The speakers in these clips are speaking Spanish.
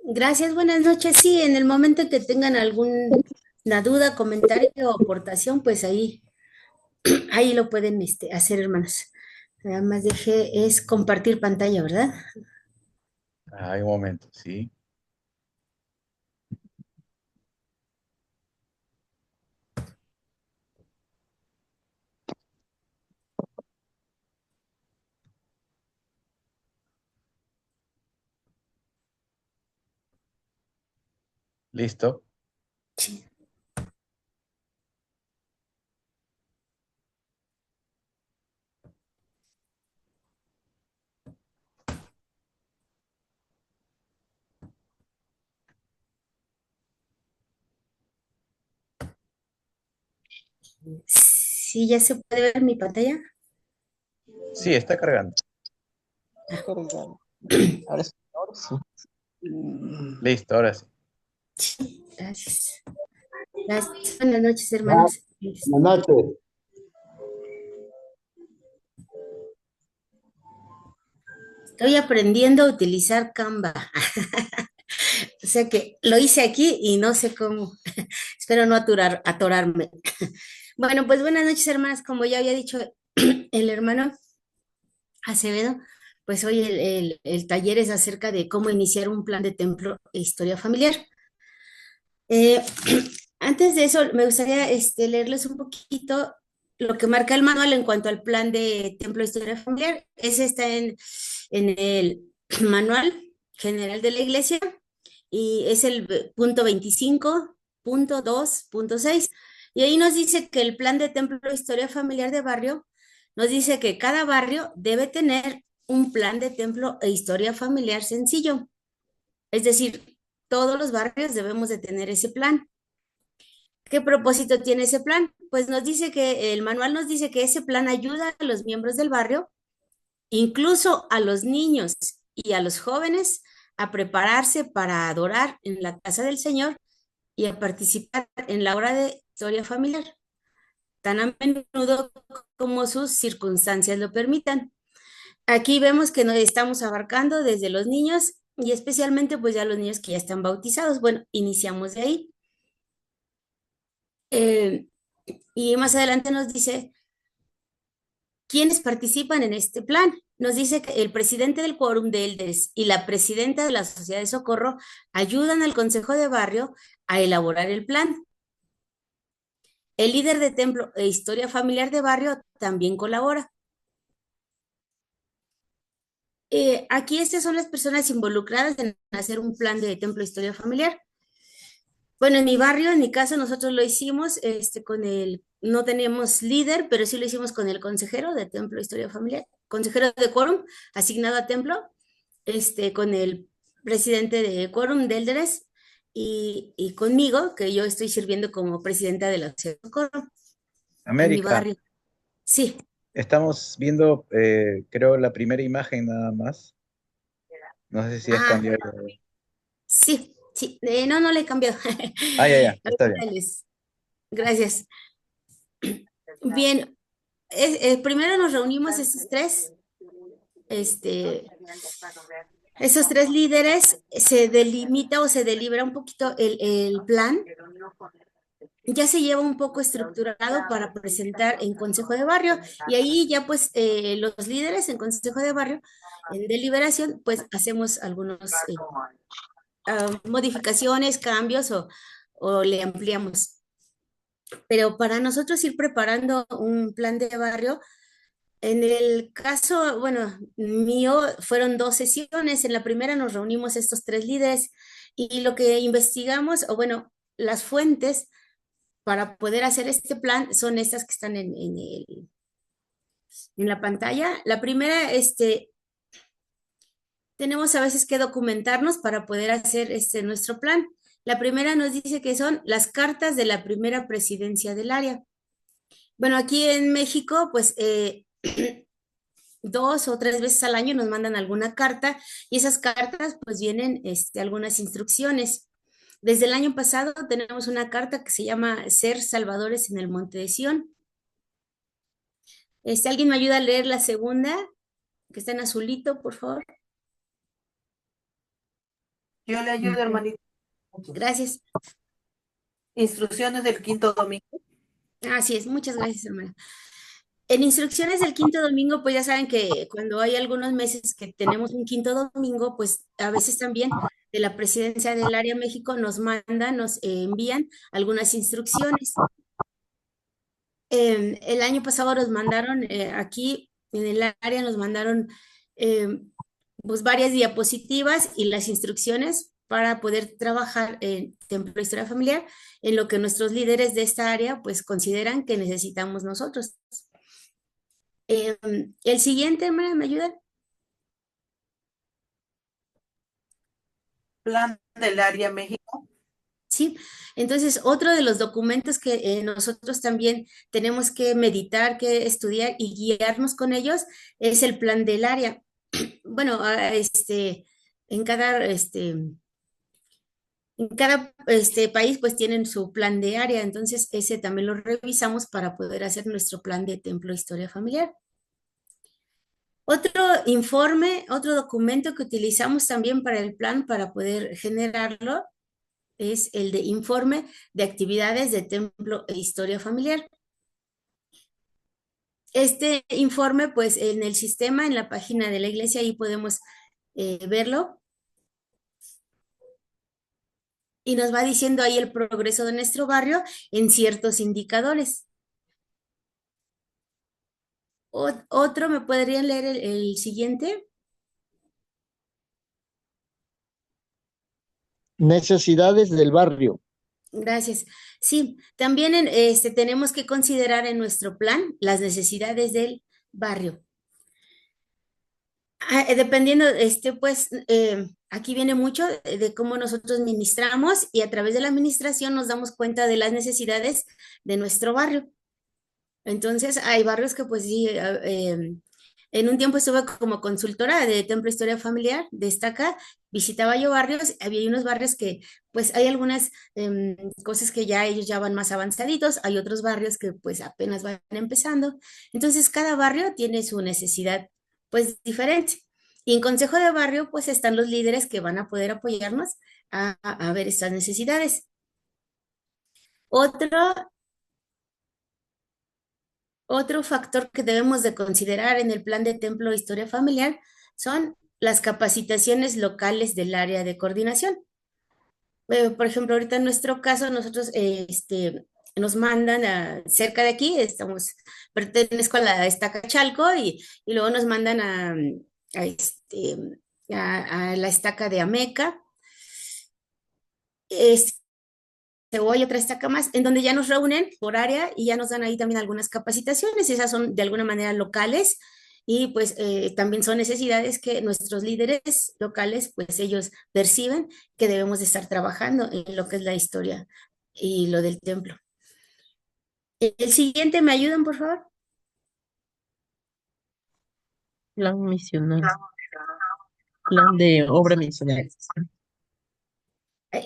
Gracias, buenas noches. Sí, en el momento que tengan alguna duda, comentario o aportación, pues ahí lo pueden hacer, hermanos. Nada más es compartir pantalla, ¿verdad? Hay un momento, sí. Listo. Sí. Sí, ya se puede ver mi pantalla. Sí, está cargando. Cargando. Ahora sí. Listo, ahora sí. Gracias. Gracias. Buenas noches, Ya, hermanos. buenas noches. Estoy aprendiendo a utilizar Canva. O sea que lo hice aquí y no sé cómo. Espero no atorarme. Bueno, pues buenas noches, hermanas. Como ya había dicho el hermano Acevedo, pues hoy el taller es acerca de cómo iniciar un plan de templo e historia familiar. Eh, Antes de eso, me gustaría leerles un poquito lo que marca el manual en cuanto al plan de templo e historia familiar. Ese está en el manual general de la iglesia y es el punto 25.2.6. Y ahí nos dice que el plan de templo e historia familiar de barrio nos dice que cada barrio debe tener un plan de templo e historia familiar sencillo. Es decir, todos los barrios debemos de tener ese plan. ¿Qué propósito tiene ese plan? Pues nos dice que el manual nos dice que ese plan ayuda a los miembros del barrio, incluso a los niños y a los jóvenes, a prepararse para adorar en la casa del Señor y a participar en la hora de historia familiar, tan a menudo como sus circunstancias lo permitan. Aquí vemos que nos estamos abarcando desde los niños y especialmente pues ya los niños que ya están bautizados. Bueno, iniciamos de ahí. Eh, y más adelante nos dice quiénes participan en este plan. Nos dice que el presidente del quórum de elders y la presidenta de la sociedad de socorro ayudan al consejo de barrio a elaborar el plan. El líder de templo e historia familiar de barrio también colabora. Aquí estas son las personas involucradas en hacer un plan de templo e historia familiar. Bueno, en mi barrio, en mi caso, nosotros lo hicimos no tenemos líder, pero sí lo hicimos con el consejero de Templo Historia Familiar, consejero de Quórum, asignado a Templo, con el presidente de Quórum de Elders y conmigo, que yo estoy sirviendo como presidenta de la Sociedad de Quórum en mi América, barrio. Sí. estamos viendo, creo, la primera imagen nada más. No sé si has Ah, cambiado. sí, sí. No, no le he cambiado. Ah, ya, ya, está bien. Ahorita Gracias. Bien, primero nos reunimos este, esos tres líderes, se delimita o se delibera un poquito el plan, ya se lleva un poco estructurado para presentar en Consejo de Barrio y ahí ya pues los líderes en Consejo de Barrio, en deliberación, pues hacemos algunos modificaciones, cambios o le ampliamos. Pero para nosotros ir preparando un plan de barrio, en el caso, bueno, mío, fueron dos sesiones. En la primera nos reunimos estos tres líderes y lo que investigamos, o bueno, las fuentes para poder hacer este plan son estas que están en la pantalla. La primera, tenemos a veces que documentarnos para poder hacer nuestro plan. La primera nos dice que son las cartas de la primera presidencia del área. Bueno, aquí en México, pues dos o tres veces al año nos mandan alguna carta y esas cartas pues vienen algunas instrucciones. Desde el año pasado tenemos una carta que se llama Ser Salvadores en el Monte de Sión. ¿Alguien me ayuda a leer la segunda, que está en azulito, por favor? Yo le ayudo, hermanito. Gracias. Instrucciones del quinto domingo. Así es, muchas gracias, hermana. En instrucciones del quinto domingo, pues ya saben que cuando hay algunos meses que tenemos un quinto domingo, pues a veces también de la Presidencia del Área México nos mandan, nos envían algunas instrucciones. El año pasado nos mandaron aquí en el área, nos mandaron pues varias diapositivas y las instrucciones para poder trabajar en Templo de Historia Familiar en lo que nuestros líderes de esta área pues consideran que necesitamos nosotros. El siguiente, ¿me ayudan? Plan del área México. Sí, entonces otro de los documentos que nosotros también tenemos que meditar, que estudiar y guiarnos con ellos es el plan del área. Bueno, en cada, país pues tienen su plan de área, entonces ese también lo revisamos para poder hacer nuestro plan de templo de historia familiar. Otro informe, otro documento que utilizamos también para el plan para poder generarlo es el de informe de actividades de templo e historia familiar. Este informe, pues en el sistema, en la página de la iglesia, ahí podemos verlo. Y nos va diciendo ahí el progreso de nuestro barrio en ciertos indicadores. Otro, ¿me podrían leer el siguiente? Necesidades del barrio. Gracias. Sí, también tenemos que considerar en nuestro plan las necesidades del barrio. Dependiendo, pues, aquí viene mucho de cómo nosotros ministramos y a través de la administración nos damos cuenta de las necesidades de nuestro barrio. Entonces, hay barrios que, pues, sí, en un tiempo estuve como consultora de Templo Historia Familiar, destaca, visitaba yo barrios, había unos barrios que, pues, hay algunas cosas que ya ellos ya van más avanzaditos, hay otros barrios que, pues, apenas van empezando. Entonces, cada barrio tiene su necesidad pues diferente. Y en consejo de barrio, pues están los líderes que van a poder apoyarnos a ver estas necesidades. Otro factor que debemos de considerar en el plan de templo de historia familiar son las capacitaciones locales del área de coordinación. Por ejemplo, ahorita en nuestro caso, nosotros nos mandan cerca de aquí, pertenezco a la Estaca Chalco y luego nos mandan a, este, a la Estaca de Ameca. Luego hay otra estaca más, en donde ya nos reúnen por área y ya nos dan ahí también algunas capacitaciones. Esas son de alguna manera locales y pues también son necesidades que nuestros líderes locales, pues ellos perciben que debemos de estar trabajando en lo que es la historia y lo del templo. El siguiente, ¿me ayudan, por favor? Plan misional. Plan de obra misional.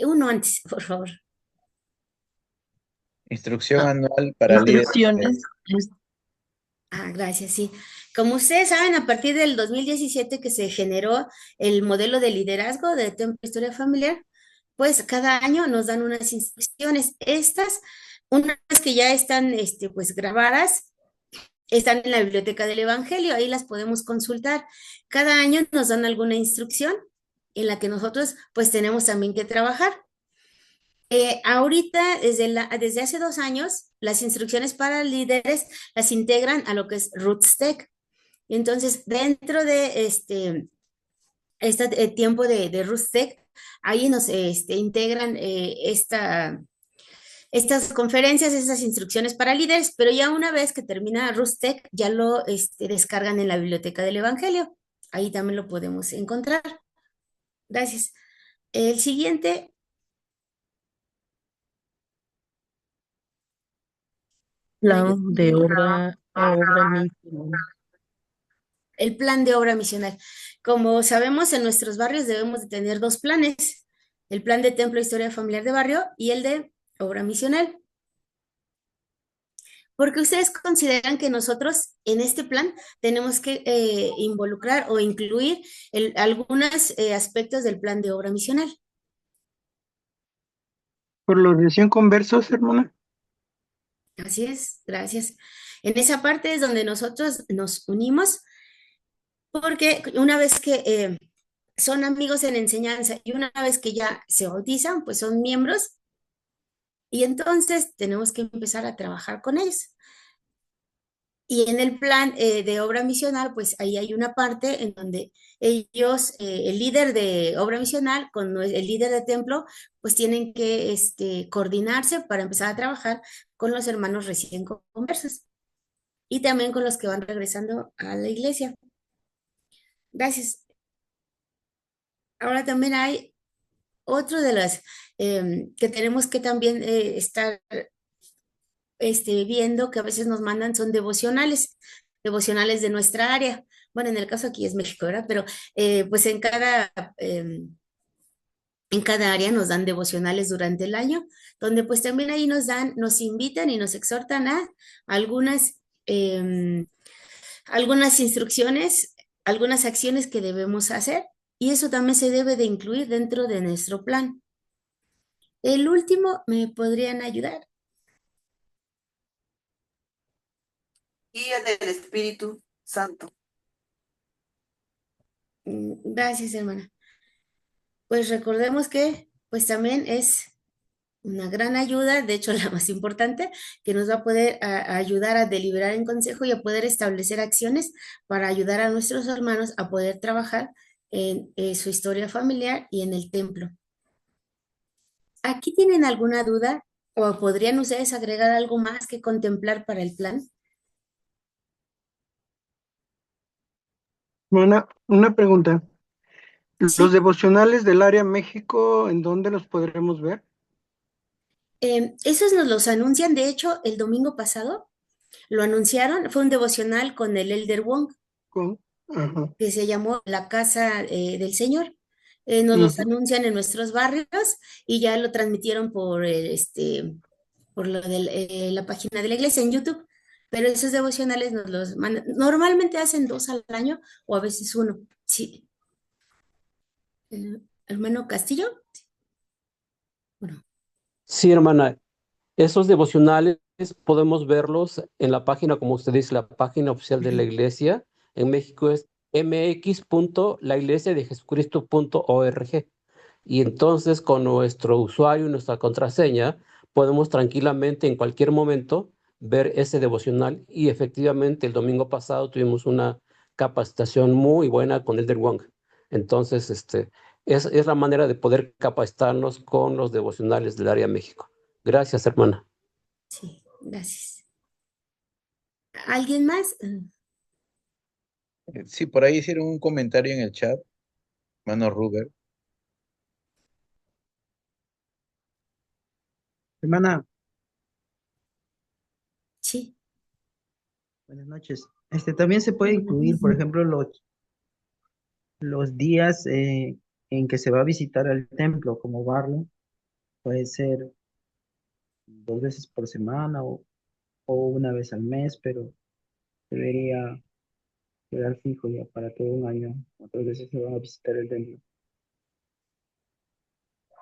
Uno antes, por favor. Instrucción anual para líderes. Instrucciones. Gracias, sí. Como ustedes saben, a partir del 2017 que se generó el modelo de liderazgo de Templo Historia Familiar, pues cada año nos dan unas instrucciones. Estas, unas que ya están pues grabadas, están en la Biblioteca del Evangelio, ahí las podemos consultar. Cada año nos dan alguna instrucción en la que nosotros pues tenemos también que trabajar. Ahorita, desde hace 2 años, las instrucciones para líderes las integran a lo que es RootsTech. Entonces, dentro de este tiempo de RootsTech, ahí nos integran estas conferencias, estas instrucciones para líderes, pero ya una vez que termina RootsTech, ya lo descargan en la Biblioteca del Evangelio. Ahí también lo podemos encontrar. Gracias. El siguiente. Plan de obra misional. El plan de obra misional. Como sabemos, en nuestros barrios debemos de tener 2 planes, el plan de templo historia familiar de barrio y el de obra misional. Porque ustedes consideran que nosotros en este plan tenemos que involucrar o incluir algunos aspectos del plan de obra misional. Por los recién conversos, hermana. Así es, gracias. En esa parte es donde nosotros nos unimos, porque una vez que son amigos en enseñanza y una vez que ya se bautizan, pues son miembros y entonces tenemos que empezar a trabajar con ellos. Y en el plan de obra misional, pues ahí hay una parte en donde ellos, el líder de obra misional con el líder de templo, pues tienen que coordinarse para empezar a trabajar con los hermanos recién conversos y también con los que van regresando a la iglesia. Gracias. Ahora también hay otro de las que tenemos que también estar viendo que a veces nos mandan son devocionales de nuestra área. Bueno, en el caso aquí es México, ¿verdad? Pero pues en cada área nos dan devocionales durante el año, donde pues también ahí nos invitan y nos exhortan a algunas, algunas instrucciones, algunas acciones que debemos hacer, y eso también se debe de incluir dentro de nuestro plan. El último, ¿me podrían ayudar? Guía del Espíritu Santo. Gracias, hermana. Pues recordemos que pues también es una gran ayuda, de hecho la más importante, que nos va a poder ayudar a deliberar en consejo y a poder establecer acciones para ayudar a nuestros hermanos a poder trabajar en su historia familiar y en el templo. ¿Aquí tienen alguna duda o podrían ustedes agregar algo más que contemplar para el plan? Hermana, una pregunta. Los Sí. devocionales del área México, ¿en dónde los podremos ver? Esos nos los anuncian, de hecho, el domingo pasado lo anunciaron, fue un devocional con el Elder Wong, Ajá. que se llamó La Casa del Señor. Nos los Ujú. anuncian en nuestros barrios y ya lo transmitieron por lo de la página de la iglesia en YouTube. Pero esos devocionales nos los mandan. Normalmente hacen 2 al año o a veces uno. Sí. Hermano Castillo. Bueno, Sí, hermana, esos devocionales podemos verlos en la página, como usted dice, la página oficial de la iglesia. En México es mx.laiglesiadejesucristo.org. Y entonces con nuestro usuario y nuestra contraseña podemos tranquilamente en cualquier momento ver ese devocional. Y efectivamente el domingo pasado tuvimos una capacitación muy buena con Elder Wong. Entonces, es la manera de poder capacitarnos con los devocionales del área México. Gracias, hermana. sí, gracias. ¿Alguien más? Sí, por ahí hicieron un comentario en el chat, mano Ruber. Hermana, Sí. buenas noches. También se puede incluir, por ejemplo, los días en que se va a visitar al templo como barrio. Puede ser 2 veces por semana o una vez al mes, pero debería quedar fijo ya para todo un año. Otras veces se va a visitar el templo.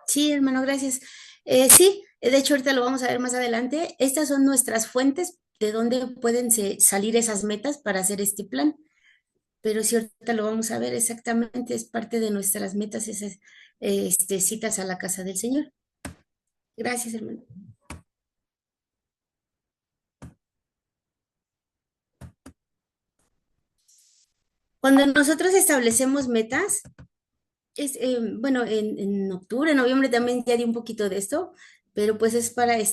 Sí, hermano, gracias. Sí, de hecho ahorita lo vamos a ver más adelante. Estas son nuestras fuentes de dónde pueden salir esas metas para hacer este plan. Pero sí, ahorita lo vamos a ver exactamente, es parte de nuestras metas esas citas a la casa del Señor. Gracias, hermano. Cuando nosotros establecemos metas, bueno, en octubre, noviembre también ya di un poquito de esto, pero pues es para el,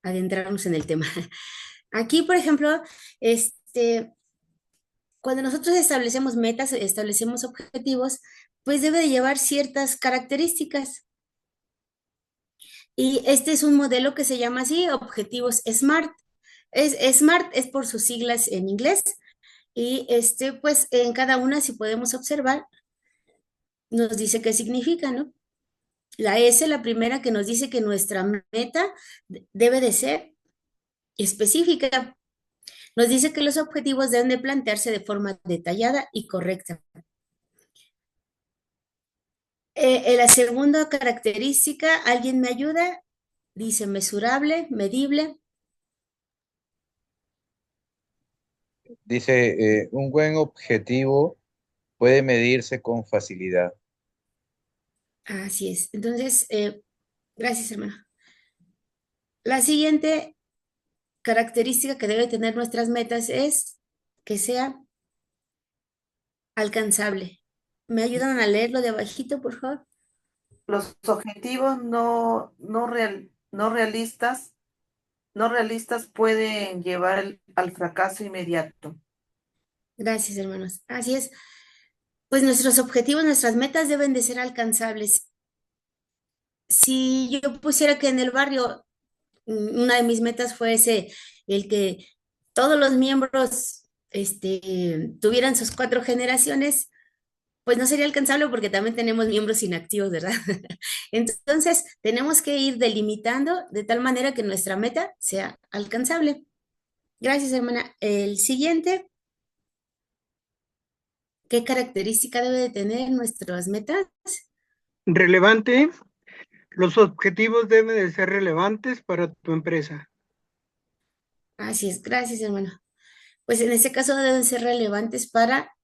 adentrarnos en el tema. Aquí, por ejemplo, cuando nosotros establecemos metas, establecemos objetivos, pues debe de llevar ciertas características. Y este es un modelo que se llama así, objetivos SMART. SMART es por sus siglas en inglés. Y pues en cada una, si podemos observar, nos dice qué significa, ¿no? La S, la primera, que nos dice que nuestra meta debe de ser específica. Nos dice que los objetivos deben de plantearse de forma detallada y correcta. La segunda característica, ¿alguien me ayuda? Dice mesurable, medible. Dice, un buen objetivo puede medirse con facilidad. Así es. Entonces, gracias, hermano. La siguiente característica que debe tener nuestras metas es que sea alcanzable. ¿Me ayudan a leerlo de abajito, por favor? Los objetivos no realistas pueden llevar al fracaso inmediato. Gracias, hermanos. Así es. Pues nuestros objetivos, nuestras metas deben de ser alcanzables. Si yo pusiera que en el barrio una de mis metas fuese el que todos los miembros tuvieran sus 4 generaciones, pues no sería alcanzable porque también tenemos miembros inactivos, ¿verdad? Entonces, tenemos que ir delimitando de tal manera que nuestra meta sea alcanzable. Gracias, hermana. El siguiente, ¿qué característica debe de tener nuestras metas? Relevante. Los objetivos deben de ser relevantes para tu empresa. Así es, gracias, hermano. Pues en este caso deben ser relevantes para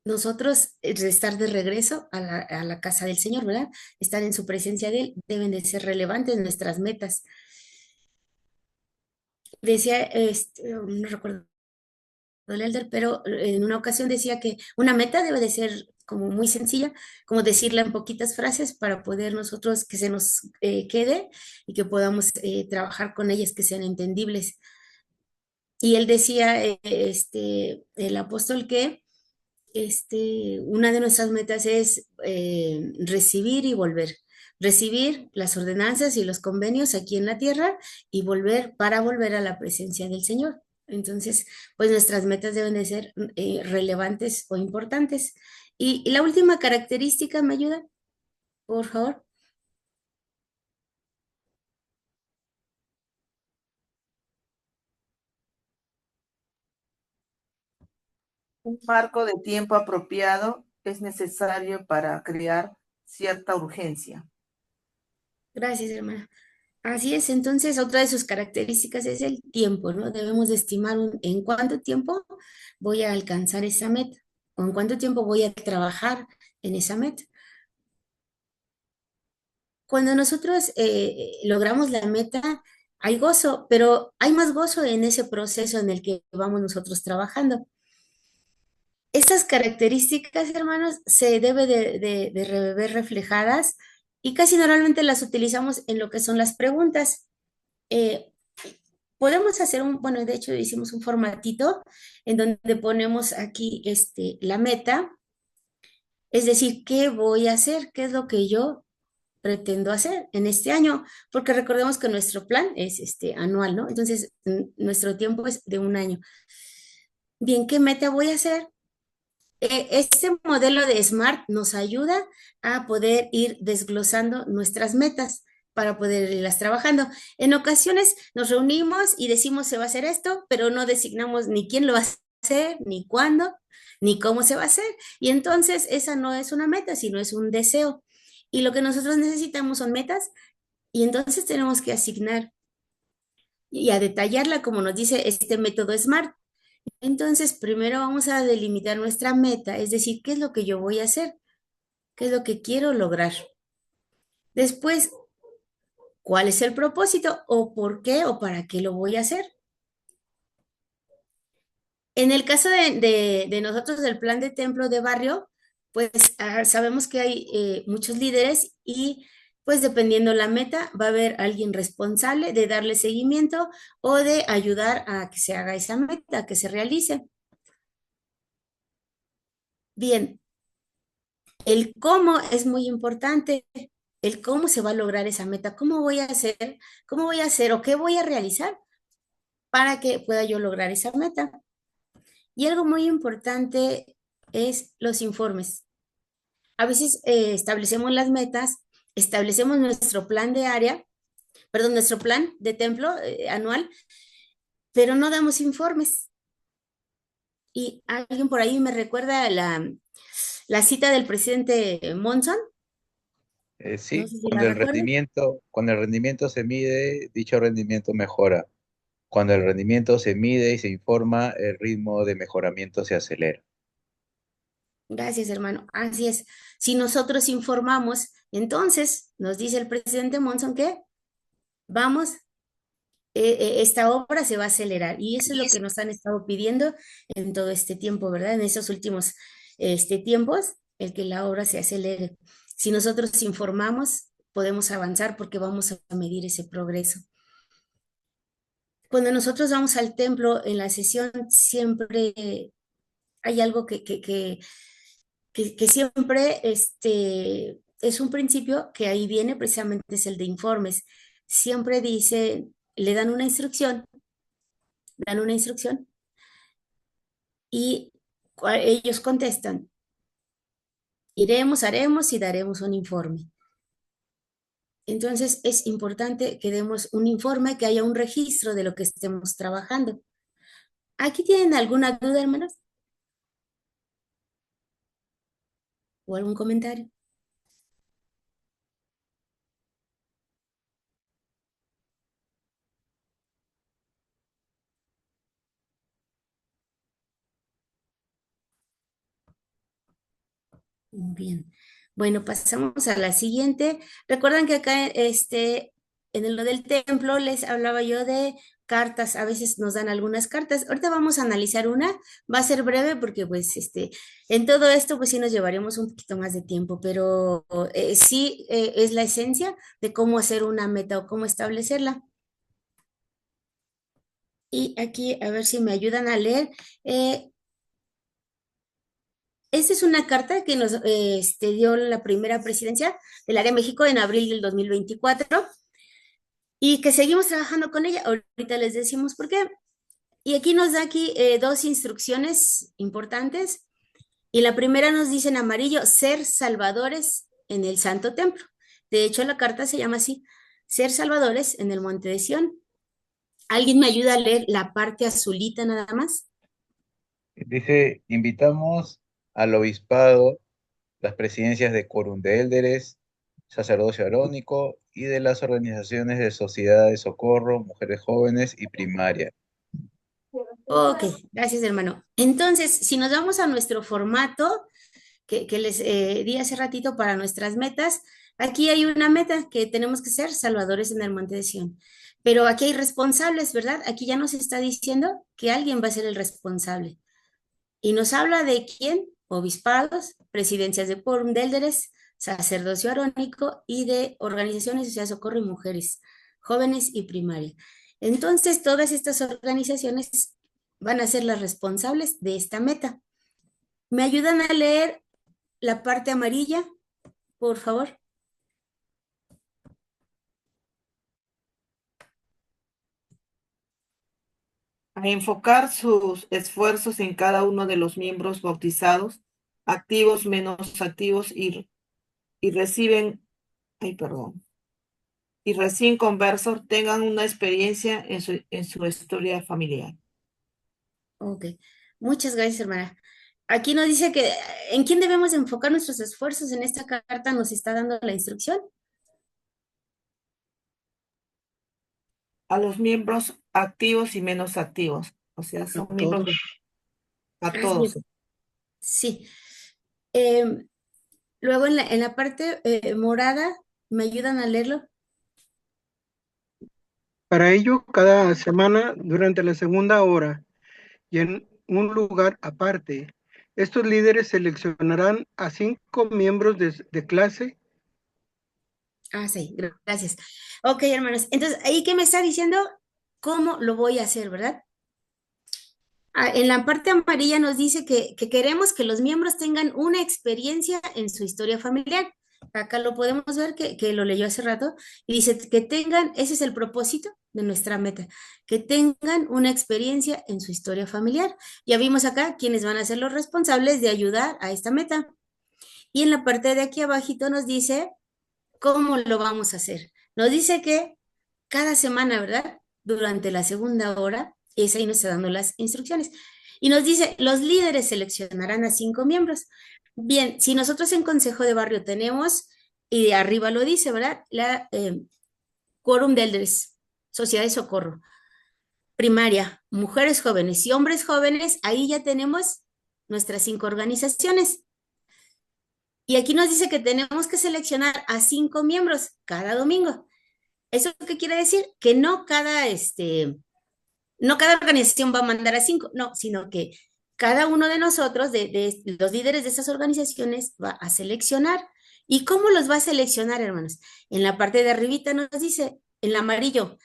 nosotros estar de regreso a la casa del Señor, ¿verdad? Estar en su presencia de Él, deben de ser relevantes nuestras metas. Decía, no recuerdo el elder, pero en una ocasión decía que una meta debe de ser como muy sencilla, como decirla en poquitas frases para poder nosotros que se nos quede y que podamos trabajar con ellas, que sean entendibles. Y él decía, el apóstol, que una de nuestras metas es recibir y volver. Recibir las ordenanzas y los convenios aquí en la tierra y volver para volver a la presencia del Señor. Entonces, pues nuestras metas deben de ser relevantes o importantes. Y la última característica, ¿me ayuda? Por favor. Un marco de tiempo apropiado es necesario para crear cierta urgencia. Gracias, hermana. Así es, entonces otra de sus características es el tiempo, ¿no? Debemos de estimar en cuánto tiempo voy a alcanzar esa meta o en cuánto tiempo voy a trabajar en esa meta. Cuando nosotros logramos la meta, hay gozo, pero hay más gozo en ese proceso en el que vamos nosotros trabajando. Estas características, hermanos, se debe de ver reflejadas y casi normalmente las utilizamos en lo que son las preguntas. Eh, Podemos hacer bueno, de hecho hicimos un formatito en donde ponemos aquí la meta, es decir, ¿qué voy a hacer? ¿Qué es lo que yo pretendo hacer en este año? Porque recordemos que nuestro plan es anual, ¿no? Entonces, nuestro tiempo es de un año. Bien, ¿qué meta voy a hacer? Este modelo de SMART nos ayuda a poder ir desglosando nuestras metas para poder irlas trabajando. En ocasiones nos reunimos y decimos se va a hacer esto, pero no designamos ni quién lo va a hacer, ni cuándo, ni cómo se va a hacer. Y entonces esa no es una meta, sino es un deseo. Y lo que nosotros necesitamos son metas y entonces tenemos que asignar y a detallarla como nos dice este método SMART. Entonces, primero vamos a delimitar nuestra meta, es decir, ¿qué es lo que yo voy a hacer? ¿Qué es lo que quiero lograr? Después, ¿cuál es el propósito? ¿O por qué o para qué lo voy a hacer? En el caso de nosotros del plan de templo de barrio, pues sabemos que hay muchos líderes y pues dependiendo la meta, va a haber alguien responsable de darle seguimiento o de ayudar a que se haga esa meta, que se realice. Bien, el cómo es muy importante, el cómo se va a lograr esa meta, cómo voy a hacer o qué voy a realizar para que pueda yo lograr esa meta. Y algo muy importante es los informes. A veces establecemos las metas, establecemos nuestro plan de área, perdón, nuestro plan de templo anual, pero no damos informes. Y alguien por ahí me recuerda la cita del presidente Monson, No Sí, sé si la recuerdan. cuando el rendimiento se mide, dicho rendimiento mejora. Cuando el rendimiento se mide y se informa, el ritmo de mejoramiento se acelera. Gracias, hermano. Así es. Si nosotros informamos, entonces nos dice el presidente Monson que vamos, esta obra se va a acelerar. Y eso es lo que nos han estado pidiendo en todo este tiempo, ¿verdad? En esos últimos tiempos, el que la obra se acelere. Si nosotros informamos, podemos avanzar porque vamos a medir ese progreso. Cuando nosotros vamos al templo en la sesión, siempre hay algo que siempre es un principio que ahí viene precisamente, es el de informes. Siempre dice, le dan una instrucción y ellos contestan, iremos, haremos y daremos un informe. Entonces es importante que demos un informe, que haya un registro de lo que estemos trabajando. ¿Aquí tienen alguna duda, hermanos? ¿O algún comentario? Bien. Bueno, pasamos a la siguiente. Recuerdan que acá, en lo del templo les hablaba yo de cartas. A veces nos dan algunas cartas. Ahorita vamos a analizar una. Va a ser breve porque, pues, en todo esto, pues sí nos llevaremos un poquito más de tiempo, pero sí es la esencia de cómo hacer una meta o cómo establecerla. Y aquí, a ver si me ayudan a leer. Esta es una carta que nos dio la primera presidencia del Área México en abril del 2024 y que seguimos trabajando con ella. Ahorita les decimos por qué. Y aquí nos da aquí dos instrucciones importantes. Y la primera nos dice en amarillo, ser salvadores en el Santo Templo. De hecho, la carta se llama así, ser salvadores en el Monte de Sión. ¿Alguien me ayuda a leer la parte azulita nada más? Dice, invitamos al obispado, las presidencias de Quórum de Élderes, Sacerdocio Arónico y de las organizaciones de Sociedad de Socorro, Mujeres Jóvenes y Primaria. Ok, gracias, hermano. Entonces, si nos vamos a nuestro formato que les di hace ratito para nuestras metas, aquí hay una meta que tenemos que ser salvadores en el Monte de Sión. Pero aquí hay responsables, ¿verdad? Aquí ya nos está diciendo que alguien va a ser el responsable. Y nos habla de quién: obispados, presidencias de quórum de élderes, sacerdocio arónico y de organizaciones de sociedad de socorro y mujeres, jóvenes y primaria. Entonces, todas estas organizaciones van a ser las responsables de esta meta. ¿Me ayudan a leer la parte amarilla, por favor? A enfocar sus esfuerzos en cada uno de los miembros bautizados, activos, menos activos, y reciben, ay, perdón, y recién conversos tengan una experiencia en su historia familiar. Ok, muchas gracias, hermana. Aquí nos dice que en quién debemos enfocar nuestros esfuerzos. En esta carta nos está dando la instrucción. A los miembros activos y menos activos, o sea, son A miembros todos. a Así todos. es. Sí. Luego en la parte morada, ¿me ayudan a leerlo? Para ello, cada semana, durante la segunda hora y en un lugar aparte, estos líderes seleccionarán a 5 miembros de clase. Ah, sí, gracias. Ok, hermanos. Entonces, ahí que me está diciendo cómo lo voy a hacer, ¿verdad? En la parte amarilla nos dice que queremos que los miembros tengan una experiencia en su historia familiar. Acá lo podemos ver que lo leyó hace rato y dice que tengan, ese es el propósito de nuestra meta, que tengan una experiencia en su historia familiar. Ya vimos acá quiénes van a ser los responsables de ayudar a esta meta. Y en la parte de aquí abajito nos dice cómo lo vamos a hacer. Nos dice que cada semana, ¿verdad? Durante la segunda hora, es ahí nos está dando las instrucciones. Y nos dice, los líderes seleccionarán a 5 miembros. Bien, si nosotros en Consejo de Barrio tenemos y de arriba lo dice, ¿verdad? Quórum de Elders, Sociedad de Socorro. Primaria, mujeres jóvenes y hombres jóvenes, ahí ya tenemos nuestras 5 organizaciones. Y aquí nos dice que tenemos que seleccionar a 5 miembros cada domingo. ¿Eso qué quiere decir? Que no cada organización va a mandar a 5, no, sino que cada uno de nosotros, de los líderes de esas organizaciones, va a seleccionar. ¿Y cómo los va a seleccionar, hermanos? En la parte de arribita nos dice, en amarillo,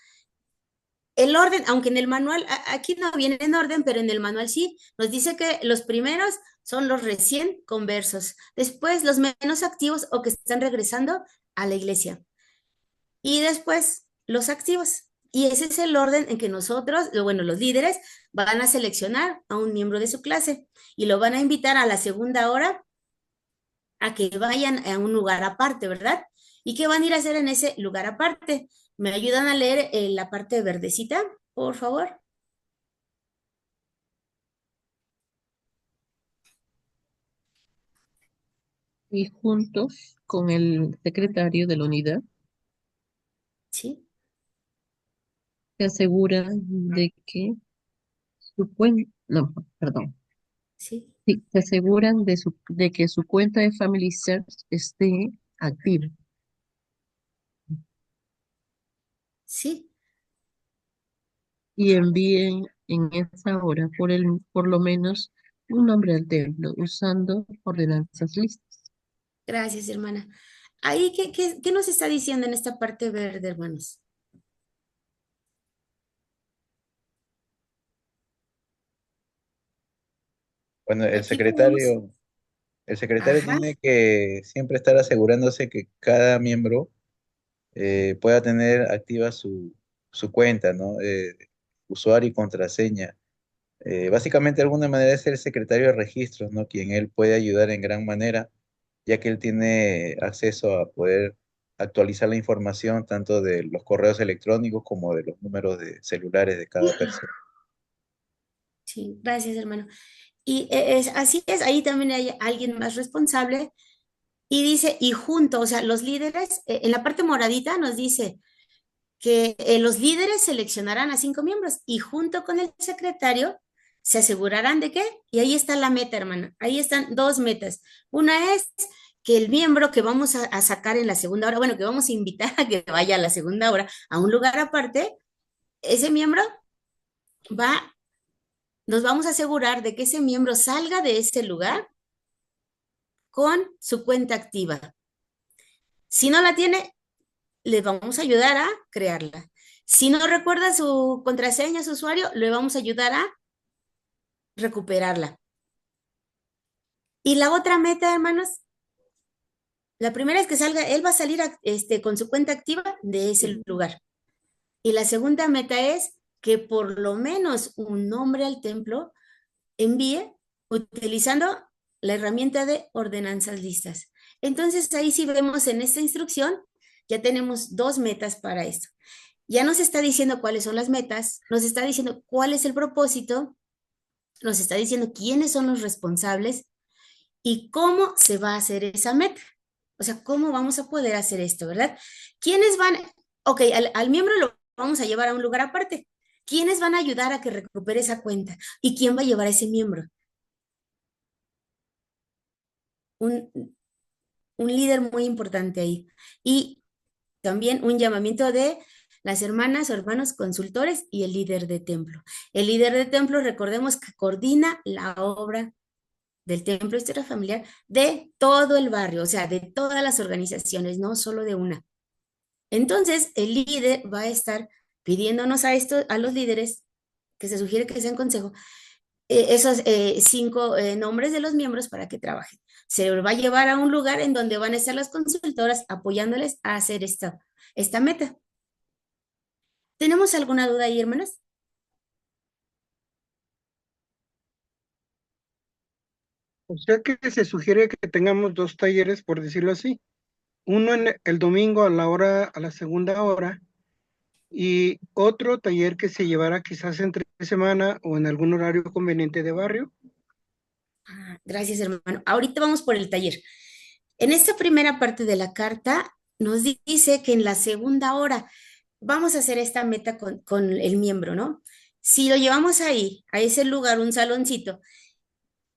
el orden, aunque en el manual, aquí no viene en orden, pero en el manual sí, nos dice que los primeros son los recién conversos, después los menos activos o que están regresando a la iglesia, y después los activos. Y ese es el orden en que nosotros, bueno, los líderes van a seleccionar a un miembro de su clase y lo van a invitar a la segunda hora a que vayan a un lugar aparte, ¿verdad? ¿Y qué van a ir a hacer en ese lugar aparte? ¿Me ayudan a leer la parte verdecita, por favor? Y juntos con el secretario de la unidad Sí, se aseguran de que su cuenta, no, perdón, sí, sí, se aseguran de que su cuenta de Family Search esté activa. sí. Y envíen en esa hora por lo menos un nombre al templo usando ordenanzas listas. Gracias, hermana. Ahí, ¿qué nos está diciendo en esta parte verde, hermanos? Bueno, Aquí tenemos, el secretario ajá, tiene que siempre estar asegurándose que cada miembro pueda tener activa su cuenta, ¿no? Usuario y contraseña. Básicamente, de alguna manera es el secretario de registros, ¿no? Quien él puede ayudar en gran manera, ya que él tiene acceso a poder actualizar la información tanto de los correos electrónicos como de los números de celulares de cada persona. sí, gracias, hermano. Y así es, ahí también hay alguien más responsable y dice, y junto, o sea, los líderes, en la parte moradita nos dice que los líderes seleccionarán a 5 miembros y junto con el secretario se asegurarán de qué, y ahí está la meta, hermana, ahí están 2 metas. Una es que el miembro que vamos a sacar en la segunda hora, bueno, que vamos a invitar a que vaya a la segunda hora a un lugar aparte, ese miembro va, nos vamos a asegurar de que ese miembro salga de ese lugar con su cuenta activa. Si no la tiene, le vamos a ayudar a crearla. Si no recuerda su contraseña, su usuario, le vamos a ayudar a recuperarla. Y la otra meta, hermanos, la primera es que salga, él va a salir con su cuenta activa de ese lugar. Y la segunda meta es que por lo menos un nombre al templo envíe utilizando la herramienta de ordenanzas listas. Entonces ahí sí vemos en esta instrucción, ya tenemos 2 metas para esto. Ya nos está diciendo cuáles son las metas, nos está diciendo cuál es el propósito, nos está diciendo quiénes son los responsables y cómo se va a hacer esa meta. O sea, cómo vamos a poder hacer esto, ¿verdad? ¿Quiénes van? Ok, al miembro lo vamos a llevar a un lugar aparte. ¿Quiénes van a ayudar a que recupere esa cuenta? ¿Y quién va a llevar a ese miembro? Un, un líder muy importante ahí. Y también un llamamiento de las hermanas o hermanos consultores y el líder de templo. El líder de templo, recordemos que coordina la obra del templo de historia familiar de todo el barrio, o sea, de todas las organizaciones, no solo de una. Entonces, el líder va a estar pidiéndonos a los líderes, que se sugiere que sean consejo, esos 5 nombres de los miembros para que trabajen. Se va a llevar a un lugar en donde van a estar las consultoras apoyándoles a hacer esta meta. ¿Tenemos alguna duda ahí, hermanas? O sea que se sugiere que tengamos 2 talleres, por decirlo así. Uno en el domingo a la segunda hora, y otro taller que se llevará quizás entre semana o en algún horario conveniente de barrio. Gracias, hermano. Ahorita vamos por el taller. En esta primera parte de la carta nos dice que en la segunda hora vamos a hacer esta meta con el miembro, ¿no? Si lo llevamos ahí, a ese lugar, un saloncito,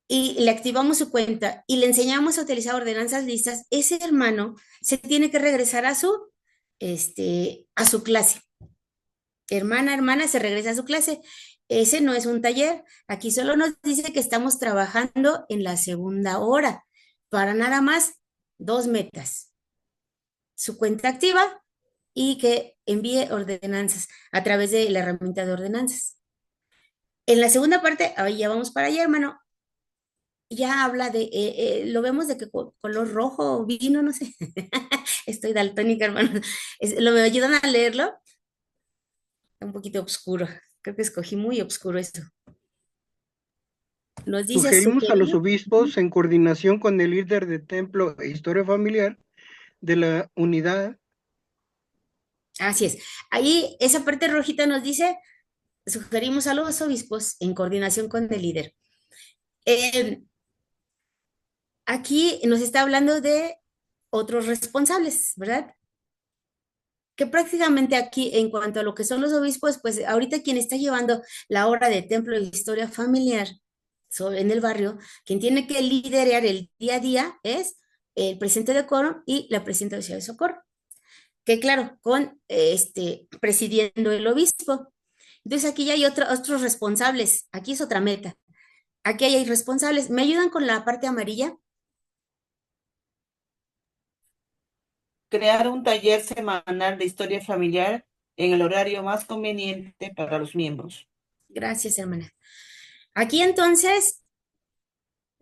y le activamos su cuenta y le enseñamos a utilizar ordenanzas listas, ese hermano se tiene que regresar a su clase. Hermana, se regresa a su clase. Ese no es un taller. Aquí solo nos dice que estamos trabajando en la segunda hora para nada más dos metas. Su cuenta activa y que envíe ordenanzas a través de la herramienta de ordenanzas. En la segunda parte, ahí ya vamos para allá, hermano. Ya habla lo vemos de que color rojo, vino, no sé. Estoy daltónica, hermano. ¿Me ayudan a leerlo? Un poquito oscuro. Creo que escogí muy oscuro esto. Nos dice Sugerimos a los sugerir. obispos, en coordinación con el líder de templo e historia familiar de la unidad. Así es. Ahí esa parte rojita nos dice, sugerimos a los obispos en coordinación con el líder. Aquí nos está hablando de otros responsables, ¿verdad? Que prácticamente aquí, en cuanto a lo que son los obispos, pues ahorita quien está llevando la obra de templo de historia familiar en el barrio, quien tiene que liderar el día a día es el presidente de coro y la presidenta de Ciudad de Socorro, que claro, presidiendo el obispo. Entonces aquí ya hay otros responsables, aquí es otra meta. Aquí hay responsables. ¿Me ayudan con la parte amarilla? Crear un taller semanal de historia familiar en el horario más conveniente para los miembros. Gracias, hermana. Aquí entonces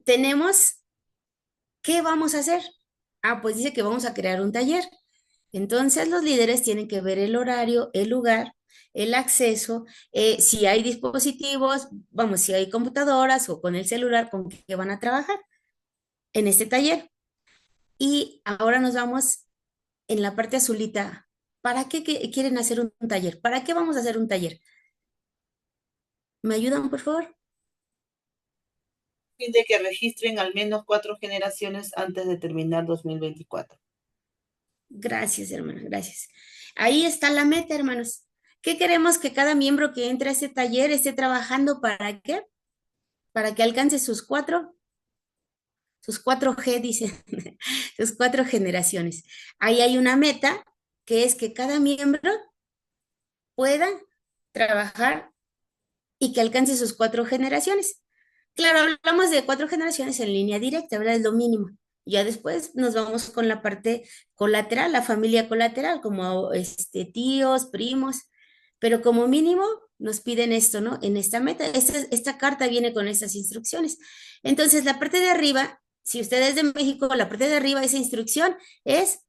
tenemos, ¿qué vamos a hacer? Pues dice que vamos a crear un taller. Entonces los líderes tienen que ver el horario, el lugar, el acceso, si hay dispositivos, vamos, si hay computadoras o con el celular con que van a trabajar en este taller. Y ahora nos vamos en la parte azulita. ¿Para qué quieren hacer un taller? ¿Para qué vamos a hacer un taller? ¿Me ayudan, por favor? Fin de que registren al menos 4 generaciones antes de terminar 2024. Gracias, hermana, gracias. Ahí está la meta, hermanos. ¿Qué queremos que cada miembro que entre a ese taller esté trabajando para qué? Para que alcance sus 4G, dice, sus 4 generaciones. Ahí hay una meta que es que cada miembro pueda trabajar y que alcance sus 4 generaciones. Claro, hablamos de 4 generaciones en línea directa, ¿verdad? Es lo mínimo. Ya después nos vamos con la parte colateral, la familia colateral, como tíos, primos, pero como mínimo nos piden esto, ¿no? En esta meta, esta carta viene con estas instrucciones. Entonces, la parte de arriba, si usted es de México, la parte de arriba, esa instrucción es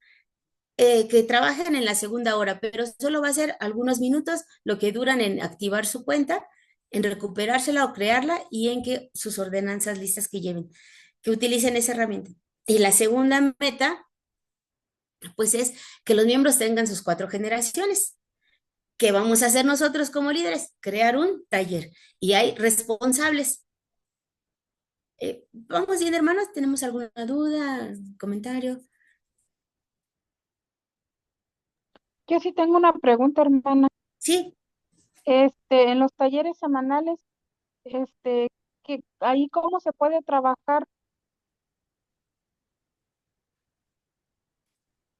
que trabajen en la segunda hora, pero solo va a ser algunos minutos lo que duran en activar su cuenta, en recuperársela o crearla y en que sus ordenanzas listas que lleven, que utilicen esa herramienta. Y la segunda meta, pues es que los miembros tengan sus 4 generaciones. ¿Qué vamos a hacer nosotros como líderes? Crear un taller. Y hay responsables. ¿Vamos bien, hermanos? ¿Tenemos alguna duda, comentario? Yo sí tengo una pregunta, hermana. Sí, En los talleres semanales, este, ahí cómo se puede trabajar.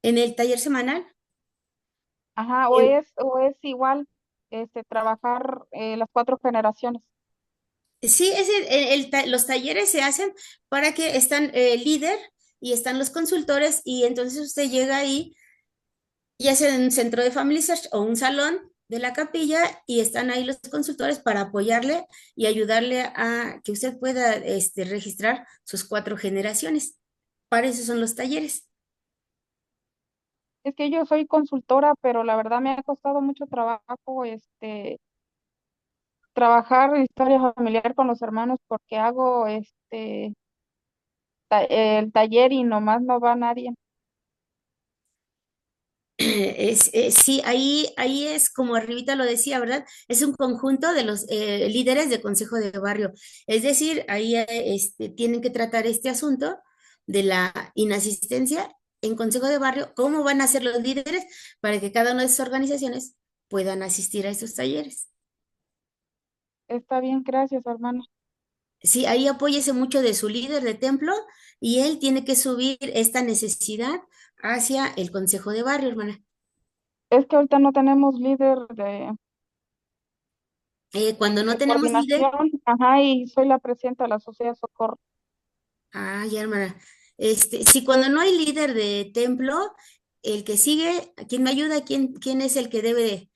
en el taller semanal. Ajá, eh, o es igual, trabajar las 4 generaciones. Sí, los talleres se hacen para que están el líder y están los consultores y entonces usted llega ahí, ya sea en un centro de Family Search o un salón de la capilla y están ahí los consultores para apoyarle y ayudarle a que usted pueda registrar sus 4 generaciones. Para eso son los talleres. Es que yo soy consultora, pero la verdad me ha costado mucho trabajo, trabajar historia familiar con los hermanos porque hago, el taller y nomás no va nadie. Sí, ahí es como arribita lo decía, ¿verdad? Es un conjunto de los líderes de consejo de barrio. Es decir, ahí tienen que tratar este asunto de la inasistencia en consejo de barrio, cómo van a ser los líderes para que cada una de sus organizaciones puedan asistir a estos talleres. Está bien, gracias, hermana. Sí, ahí apóyese mucho de su líder de templo y él tiene que subir esta necesidad hacia el consejo de barrio, hermana. Es que ahorita no tenemos líder Cuando no de tenemos líder, coordinación, ajá, y soy la presidenta de la Sociedad de Socorro. ya, hermana, si cuando no hay líder de templo, el que sigue, ¿quién me ayuda? ¿Quién es el que debe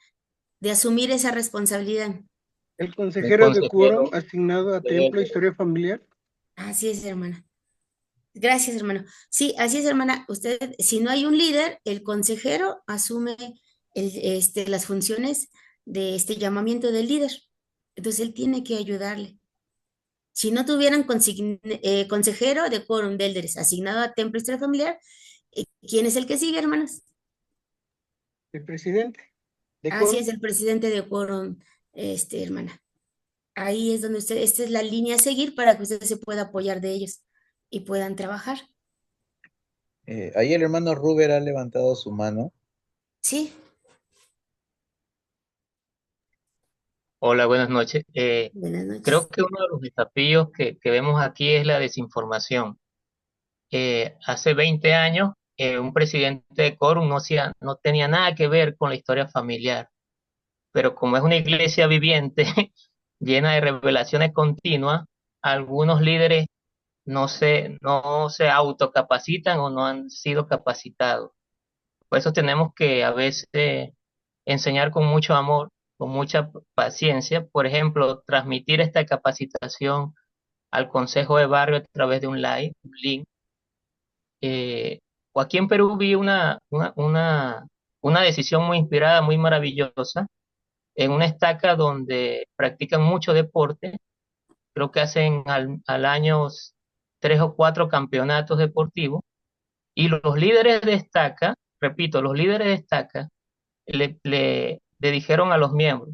de asumir esa responsabilidad? El El consejero de quórum consejero asignado a de Templo élderes. Historia Familiar. Así es, hermana. Gracias, hermano. Sí, así es, hermana. Usted, si no hay un líder, el consejero asume las funciones de este llamamiento del líder. Entonces, él tiene que ayudarle. Si no tuvieran consejero de quórum de élderes asignado a templo historia familiar, ¿quién es el que sigue, hermanos? El presidente de Así quórum. es, el presidente de quórum, hermana. Ahí es donde esta es la línea a seguir para que usted se pueda apoyar de ellos y puedan trabajar. Ahí el hermano Ruber ha levantado su mano. Sí, Hola, buenas noches. buenas Creo noches. que uno de los desafíos que vemos aquí es la desinformación. Hace 20 años, un presidente de quórum no tenía nada que ver con la historia familiar, pero como es una iglesia viviente, llena de revelaciones continuas, algunos líderes no se autocapacitan o no han sido capacitados. Por eso tenemos que a veces enseñar con mucho amor, con mucha paciencia. Por ejemplo, transmitir esta capacitación al consejo de barrio a través de un link. Eh, o aquí en Perú vi una decisión muy inspirada, muy maravillosa, en una estaca donde practican mucho deporte. Creo que hacen al año 3 o 4 campeonatos deportivos. Y los líderes de estaca, repito, los líderes de estaca le dijeron a los miembros: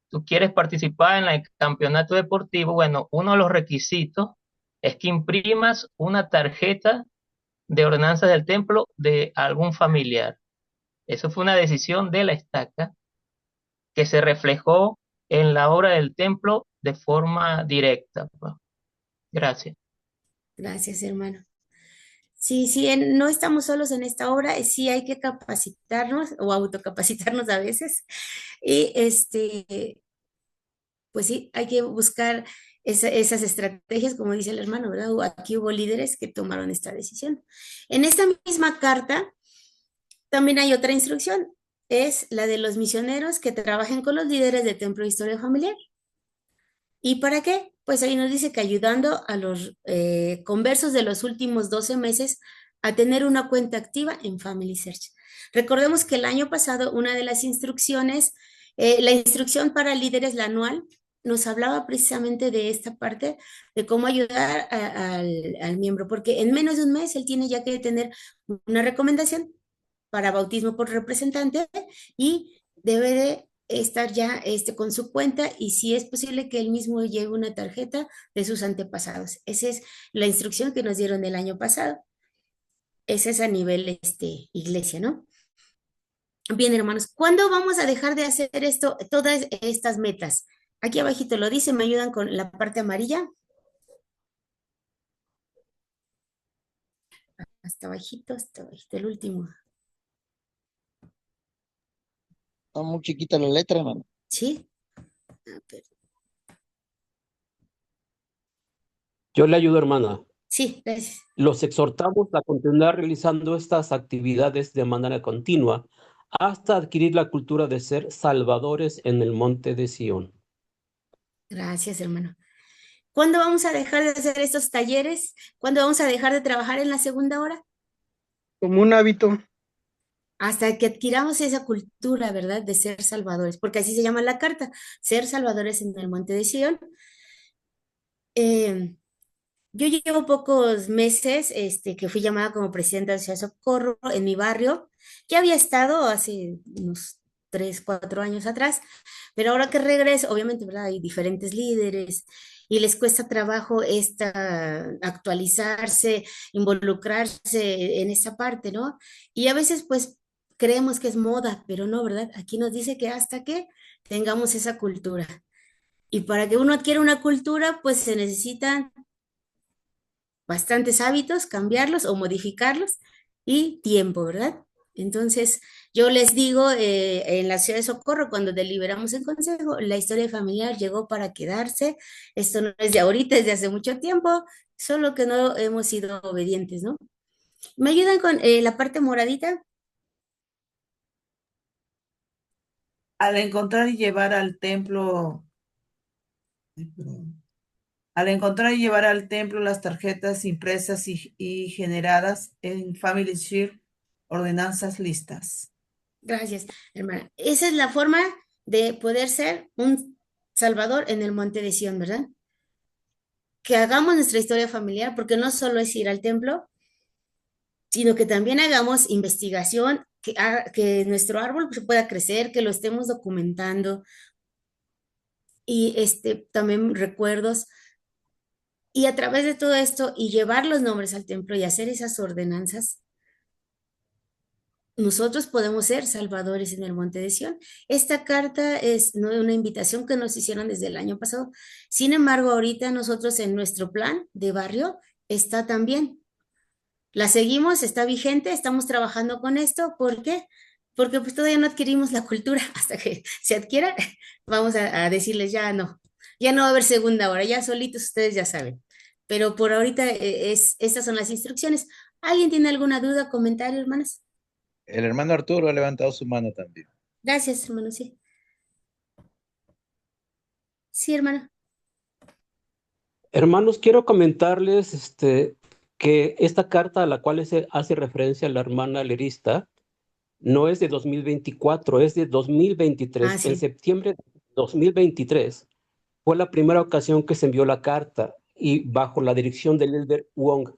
tú quieres participar en el campeonato deportivo, bueno, uno de los requisitos es que imprimas una tarjeta de ordenanza del templo de algún familiar. Eso fue una decisión de la estaca que se reflejó en la obra del templo de forma directa, pues. Gracias. Gracias, hermano. Sí, sí, no estamos solos en esta obra, sí hay que capacitarnos o autocapacitarnos a veces. Y pues sí, hay que buscar esas estrategias, como dice el hermano, ¿verdad? Aquí hubo líderes que tomaron esta decisión. En esta misma carta también hay otra instrucción, es la de los misioneros que trabajen con los líderes de Templo de Historia Familiar. ¿Y para qué? Pues ahí nos dice que ayudando a los conversos de los últimos 12 meses a tener una cuenta activa en Family Search. Recordemos que el año pasado una de las instrucciones, la instrucción para líderes, la anual, nos hablaba precisamente de esta parte, de cómo ayudar al miembro, porque en menos de un mes él tiene ya que tener una recomendación para bautismo por representante y debe de estar ya con su cuenta y si es posible que él mismo lleve una tarjeta de sus antepasados. Esa es la instrucción que nos dieron el año pasado. Esa es a nivel iglesia, ¿no? Bien, hermanos, ¿cuándo vamos a dejar de hacer esto, todas estas metas? Aquí abajito lo dice, ¿me ayudan con la parte amarilla? Hasta abajito, el último. Está muy chiquita la letra, hermano. ¿Sí? Yo le ayudo, hermana. Sí, gracias. Los exhortamos a continuar realizando estas actividades de manera continua hasta adquirir la cultura de ser salvadores en el monte de Sión. Gracias, hermano. ¿Cuándo vamos a dejar de hacer estos talleres? ¿Cuándo vamos a dejar de trabajar en la segunda hora? Como un hábito. Hasta que adquiramos esa cultura, ¿verdad? De ser salvadores, porque así se llama la carta, ser salvadores en el monte de Sion. Yo llevo pocos meses que fui llamada como presidenta de Ciudad Socorro en mi barrio. Ya había estado hace unos 3, 4 años atrás, pero ahora que regreso, obviamente, ¿verdad? Hay diferentes líderes y les cuesta trabajo actualizarse, involucrarse en esa parte, ¿no? Y a veces pues creemos que es moda, pero no, ¿verdad? Aquí nos dice que hasta que tengamos esa cultura. Y para que uno adquiera una cultura, pues se necesitan bastantes hábitos, cambiarlos o modificarlos y tiempo, ¿verdad? Entonces, yo les digo, en la ciudad de Socorro, cuando deliberamos en consejo, la historia familiar llegó para quedarse. Esto no es de ahorita, es de hace mucho tiempo, solo que no hemos sido obedientes, ¿no? ¿Me ayudan con la parte moradita? Al encontrar y llevar al templo, ay, perdón. Al encontrar y llevar al templo las tarjetas impresas y generadas en Family Share, ordenanzas listas. Gracias, hermana. Esa es la forma de poder ser un salvador en el monte de Sión, ¿verdad? Que hagamos nuestra historia familiar, porque no solo es ir al templo, sino que también hagamos investigación, que nuestro árbol pues, pueda crecer, que lo estemos documentando y también recuerdos. Y a través de todo esto y llevar los nombres al templo y hacer esas ordenanzas, nosotros podemos ser salvadores en el monte de Sión. Esta carta es una invitación que nos hicieron desde el año pasado. Sin embargo, ahorita nosotros en nuestro plan de barrio está también. La seguimos, está vigente, estamos trabajando con esto. ¿Por qué? Porque pues todavía no adquirimos la cultura. Hasta que se adquiera, vamos a decirles ya no va a haber segunda hora, ya solitos ustedes ya saben. Pero por ahorita estas son las instrucciones. ¿Alguien tiene alguna duda, comentario, hermanas? El hermano Arturo ha levantado su mano también. Gracias, hermano, sí. Sí, hermano. Hermanos, quiero comentarles que esta carta a la cual se hace referencia la hermana Lerista no es de 2024, es de 2023. Ah, En sí. septiembre de 2023 fue la primera ocasión que se envió la carta y bajo la dirección del elder Wong.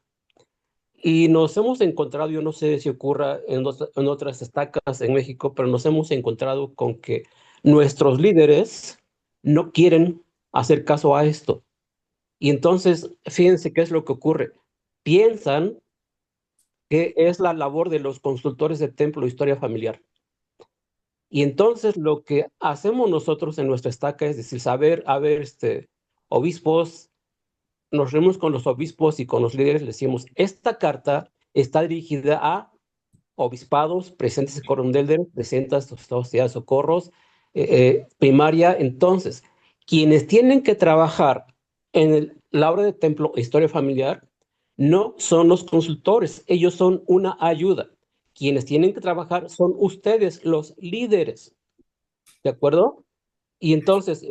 Y nos hemos encontrado, yo no sé si ocurra en otras estacas en México, pero nos hemos encontrado con que nuestros líderes no quieren hacer caso a esto. Y entonces, fíjense qué es lo que ocurre. Piensan que es la labor de los consultores de templo de historia familiar. Y entonces lo que hacemos nosotros en nuestra estaca es decir, obispos, nos reunimos con los obispos y con los líderes, les decimos, esta carta está dirigida a obispados, presentes en Quórum de Elders, presentes sociedades socorros, primaria. Entonces, quienes tienen que trabajar en la obra de templo e historia familiar no son los consultores, ellos son una ayuda. Quienes tienen que trabajar son ustedes, los líderes, ¿de acuerdo? Y entonces,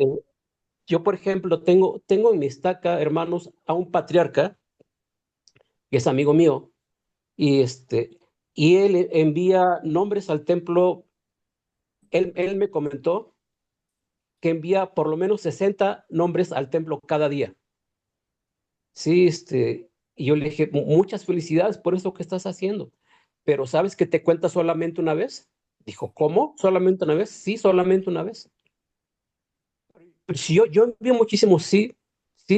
yo, por ejemplo, tengo en mi estaca, hermanos, a un patriarca, que es amigo mío, y él envía nombres al templo. Él me comentó que envía por lo menos 60 nombres al templo cada día. Sí, y yo le dije, muchas felicidades por eso que estás haciendo, pero ¿sabes que te cuenta solamente una vez? Dijo, ¿cómo? ¿Solamente una vez? Sí, solamente una vez. Pero si yo envío muchísimo, sí,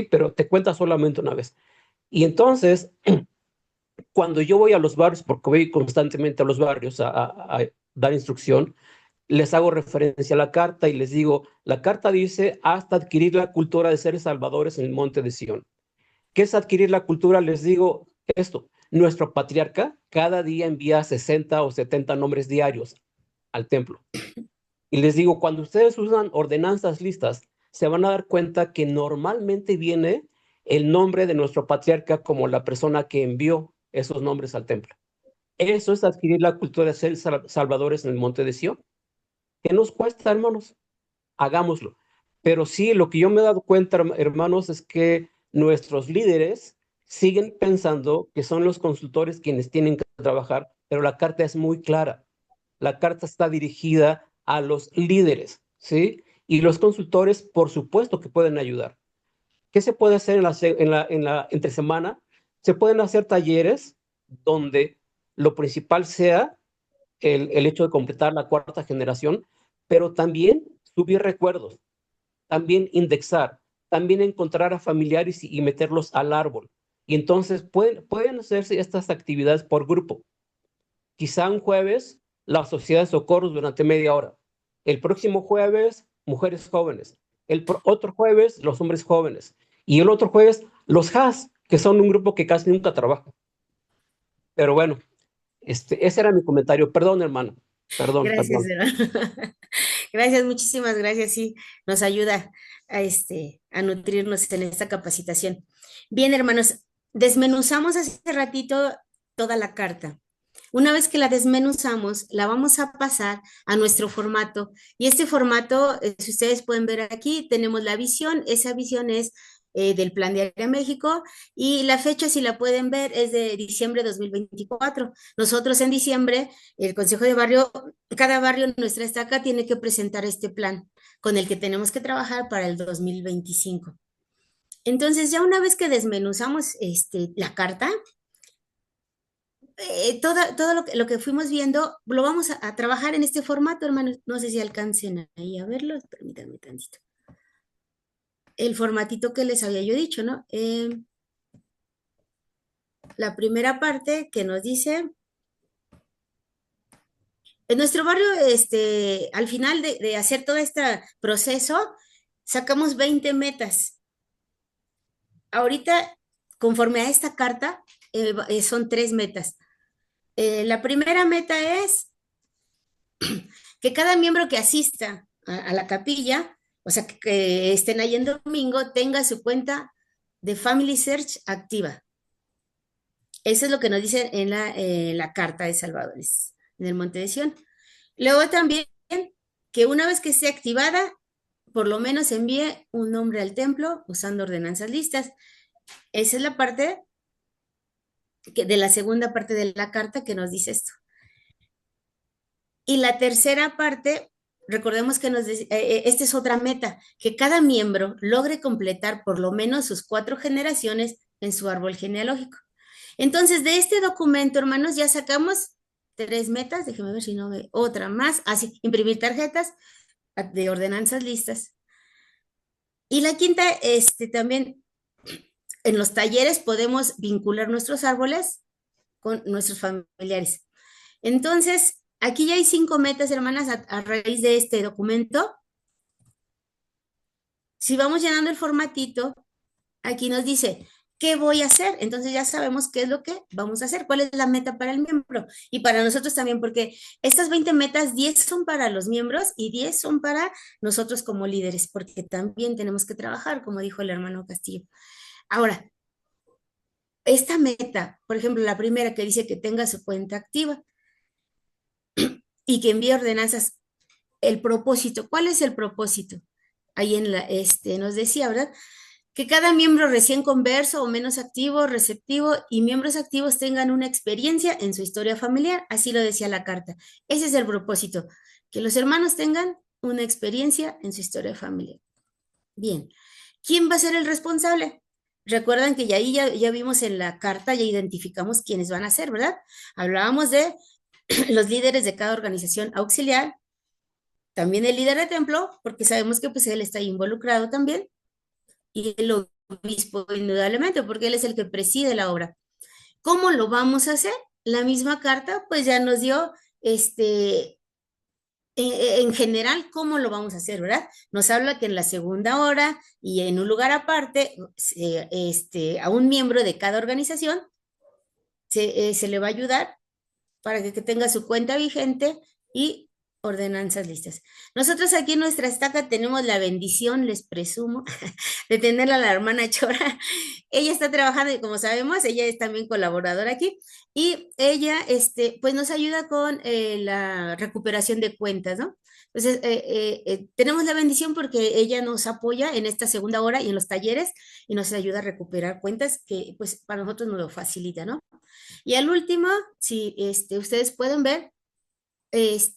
pero te cuenta solamente una vez. Y entonces, cuando yo voy a los barrios, porque voy constantemente a los barrios a dar instrucción, les hago referencia a la carta y les digo, la carta dice, hasta adquirir la cultura de ser salvadores en el monte de Sión. ¿Qué es adquirir la cultura? Les digo esto, nuestro patriarca cada día envía 60 o 70 nombres diarios al templo. Y les digo, cuando ustedes usan ordenanzas listas, se van a dar cuenta que normalmente viene el nombre de nuestro patriarca como la persona que envió esos nombres al templo. Eso es adquirir la cultura de ser salvadores en el monte de Sión. ¿Qué nos cuesta, hermanos? Hagámoslo. Pero sí, lo que yo me he dado cuenta, hermanos, es que nuestros líderes siguen pensando que son los consultores quienes tienen que trabajar, pero la carta es muy clara. La carta está dirigida a los líderes, ¿sí? Y los consultores, por supuesto que pueden ayudar. ¿Qué se puede hacer en la entre semana? Se pueden hacer talleres donde lo principal sea el hecho de completar la cuarta generación, pero también subir recuerdos, también indexar. también encontrar a familiares y meterlos al árbol. Y entonces pueden hacerse estas actividades por grupo. Quizá un jueves, la sociedad de socorros durante media hora. El próximo jueves, mujeres jóvenes. Otro jueves, los hombres jóvenes. Y el otro jueves, los HAS, que son un grupo que casi nunca trabaja. Pero bueno, ese era mi comentario. Perdón, hermano. Perdón. Gracias, hermano. Gracias, muchísimas gracias. Sí, nos ayuda a nutrirnos en esta capacitación. Bien, hermanos, desmenuzamos hace ratito toda la carta. Una vez que la desmenuzamos, la vamos a pasar a nuestro formato. Y este formato, si ustedes pueden ver aquí, tenemos la visión. Esa visión es del Plan Diario México, y la fecha, si la pueden ver, es de diciembre de 2024. Nosotros en diciembre, el Consejo de Barrio, cada barrio en nuestra estaca tiene que presentar este plan con el que tenemos que trabajar para el 2025. Entonces, ya una vez que desmenuzamos la carta, todo lo que fuimos viendo, lo vamos a trabajar en este formato, hermanos. No sé si alcancen ahí a verlo, permítanme tantito. El formatito que les había yo dicho, ¿no? La primera parte que nos dice, en nuestro barrio, al final de hacer todo este proceso, sacamos 20 metas. Ahorita, conforme a esta carta, son 3 metas. La primera meta es que cada miembro que asista a la capilla, o sea, que estén ahí en domingo, tenga su cuenta de Family Search activa. Eso es lo que nos dicen en la carta de Salvadores, en el Monte de Sión. Luego también que una vez que esté activada, por lo menos envíe un nombre al templo usando ordenanzas listas. Esa es la parte de la segunda parte de la carta que nos dice esto. Y la tercera parte, recordemos que esta es otra meta, que cada miembro logre completar por lo menos sus 4 generaciones en su árbol genealógico. Entonces, de este documento, hermanos, ya sacamos 3 metas. Déjenme ver si no ve otra más. Así, imprimir tarjetas de ordenanzas listas. Y la quinta, también en los talleres podemos vincular nuestros árboles con nuestros familiares. Entonces, aquí ya hay 5 metas, hermanas, a raíz de este documento. Si vamos llenando el formatito, aquí nos dice, ¿qué voy a hacer? Entonces ya sabemos qué es lo que vamos a hacer, cuál es la meta para el miembro y para nosotros también, porque estas 20 metas, 10 son para los miembros y 10 son para nosotros como líderes, porque también tenemos que trabajar, como dijo el hermano Castillo. Ahora, esta meta, por ejemplo, la primera que dice que tenga su cuenta activa y que envíe ordenanzas, el propósito, ¿cuál es el propósito? Ahí nos decía, ¿verdad? Que cada miembro recién converso o menos activo, receptivo y miembros activos tengan una experiencia en su historia familiar, así lo decía la carta. Ese es el propósito, que los hermanos tengan una experiencia en su historia familiar. Bien, ¿quién va a ser el responsable? Recuerdan que ya vimos en la carta, ya identificamos quiénes van a ser, ¿verdad? Hablábamos de los líderes de cada organización auxiliar, también el líder de templo, porque sabemos que pues él está involucrado también, y el obispo indudablemente, porque él es el que preside la obra. ¿Cómo lo vamos a hacer? La misma carta pues ya nos dio en general cómo lo vamos a hacer, ¿verdad? Nos habla que en la segunda hora y en un lugar aparte, a un miembro de cada organización se le va a ayudar para que tenga su cuenta vigente y ordenanzas listas. Nosotros aquí en nuestra estaca tenemos la bendición, les presumo, de tener a la hermana Chora. Ella está trabajando y como sabemos, ella es también colaboradora aquí y ella pues nos ayuda con la recuperación de cuentas, ¿no? Entonces, tenemos la bendición porque ella nos apoya en esta segunda hora y en los talleres y nos ayuda a recuperar cuentas que pues para nosotros nos lo facilita, ¿no? Y al último, si ustedes pueden ver, es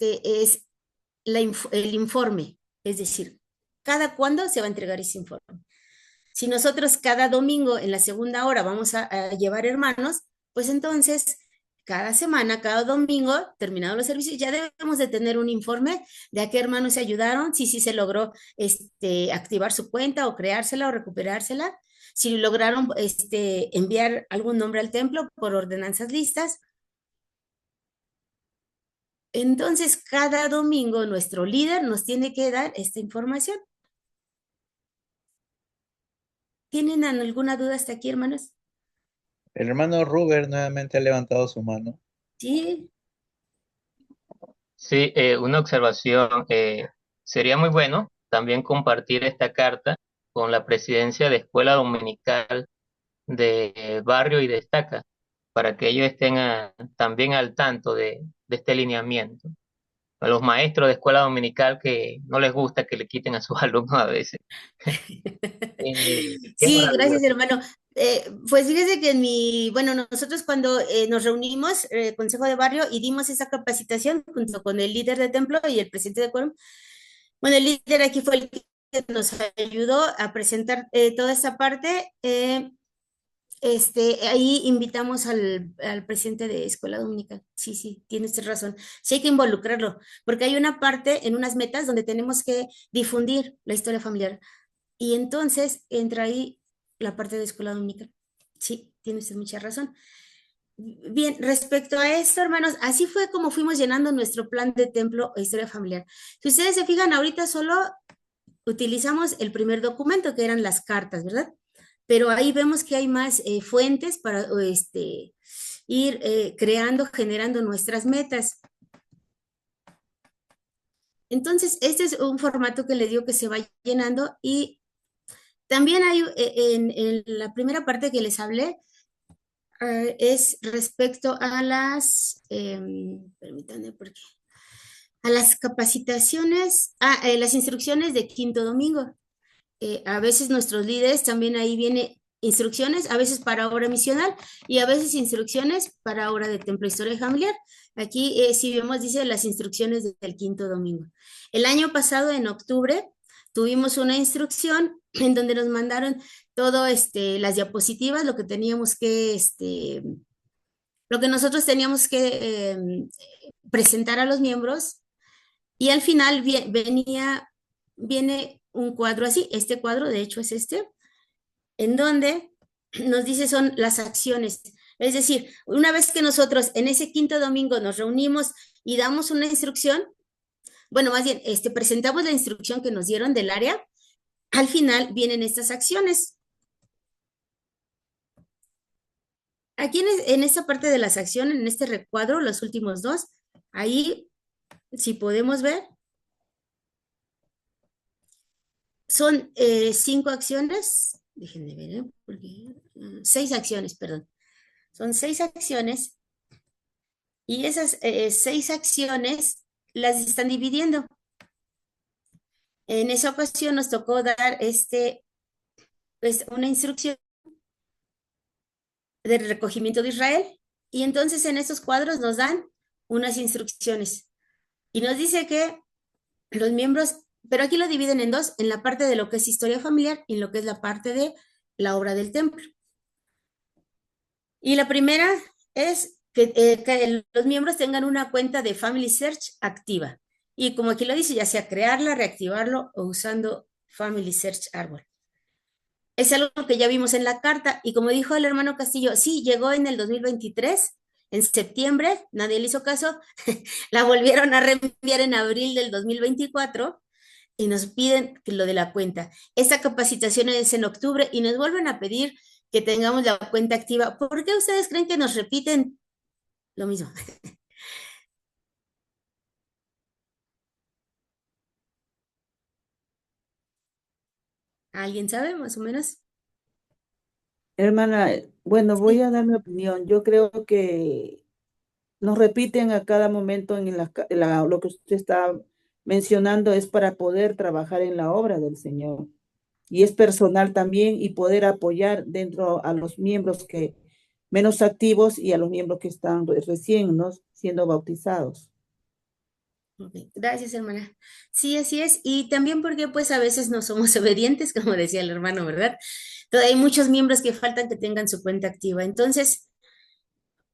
el informe, es decir, cada cuándo se va a entregar ese informe. Si nosotros cada domingo en la segunda hora vamos a llevar hermanos, pues entonces cada semana, cada domingo, terminados los servicios, ya debemos de tener un informe de a qué hermanos se ayudaron, si se logró activar su cuenta o creársela o recuperársela, si lograron enviar algún nombre al templo por ordenanzas listas. Entonces, cada domingo nuestro líder nos tiene que dar esta información. ¿Tienen alguna duda hasta aquí, hermanos? El hermano Ruber nuevamente ha levantado su mano. Sí. Sí, una observación. Sería muy bueno también compartir esta carta con la presidencia de Escuela Dominical de Barrio y Destaca, para que ellos estén también al tanto de este lineamiento. A los maestros de escuela dominical que no les gusta que le quiten a sus alumnos a veces. Qué Sí, gracias, maravilloso. hermano. Pues fíjese que bueno, nosotros cuando nos reunimos, Consejo de Barrio, y dimos esa capacitación junto con el líder de templo y el presidente de quórum, bueno, el líder aquí fue el que nos ayudó a presentar toda esta parte. Ahí invitamos al presidente de Escuela Dominical. Sí, sí, tiene usted razón. Sí hay que involucrarlo, porque hay una parte en unas metas donde tenemos que difundir la historia familiar. Y entonces entra ahí la parte de Escuela Dominical. Sí, tiene usted mucha razón. Bien, respecto a esto, hermanos, así fue como fuimos llenando nuestro plan de templo e historia familiar. Si ustedes se fijan, ahorita solo utilizamos el primer documento, que eran las cartas, ¿verdad? Pero ahí vemos que hay más fuentes para ir creando, generando nuestras metas. Entonces, este es un formato que le digo que se va llenando, y también hay en la primera parte que les hablé, es respecto a permítanme, porque a las capacitaciones, las instrucciones de quinto domingo. A veces nuestros líderes también ahí viene instrucciones, a veces para obra misional y a veces instrucciones para obra de templo historia familiar. Aquí si vemos, dice las instrucciones del quinto domingo. El año pasado, en octubre, tuvimos una instrucción en donde nos mandaron todo las diapositivas, lo que teníamos que, lo que nosotros teníamos que presentar a los miembros, y al final viene un cuadro así. Este cuadro, de hecho, es en donde nos dice son las acciones. Es decir, una vez que nosotros en ese quinto domingo nos reunimos y damos una instrucción, bueno, más bien, presentamos la instrucción que nos dieron del área, al final vienen estas acciones. Aquí en esta parte de las acciones, en este recuadro, los últimos dos, ahí, si podemos ver, son 5 acciones, déjenme ver, porque, 6 acciones, perdón. Son 6 acciones, y esas 6 acciones las están dividiendo. En esa ocasión nos tocó dar pues, una instrucción de recogimiento de Israel, y entonces en estos cuadros nos dan unas instrucciones y nos dice que los miembros, pero aquí lo dividen en dos, en la parte de lo que es historia familiar y en lo que es la parte de la obra del templo. Y la primera es que los miembros tengan una cuenta de Family Search activa. Y como aquí lo dice, ya sea crearla, reactivarlo o usando Family Search Árbol. Es algo que ya vimos en la carta, y como dijo el hermano Castillo, sí, llegó en el 2023, en septiembre, nadie le hizo caso, la volvieron a reenviar en abril del 2024 y nos piden que lo de la cuenta. Esta capacitación es en octubre y nos vuelven a pedir que tengamos la cuenta activa. ¿Por qué ustedes creen que nos repiten lo mismo? ¿Alguien sabe más o menos? Hermana, bueno, voy Sí. a dar mi opinión. Yo creo que nos repiten a cada momento lo que usted está mencionando es para poder trabajar en la obra del Señor. Y es personal también y poder apoyar dentro a los miembros que menos activos y a los miembros que están recién, ¿no?, siendo bautizados. Okay. Gracias, hermana. Sí, así es. Y también porque pues a veces no somos obedientes, como decía el hermano, ¿verdad? Entonces, hay muchos miembros que faltan que tengan su cuenta activa. Entonces,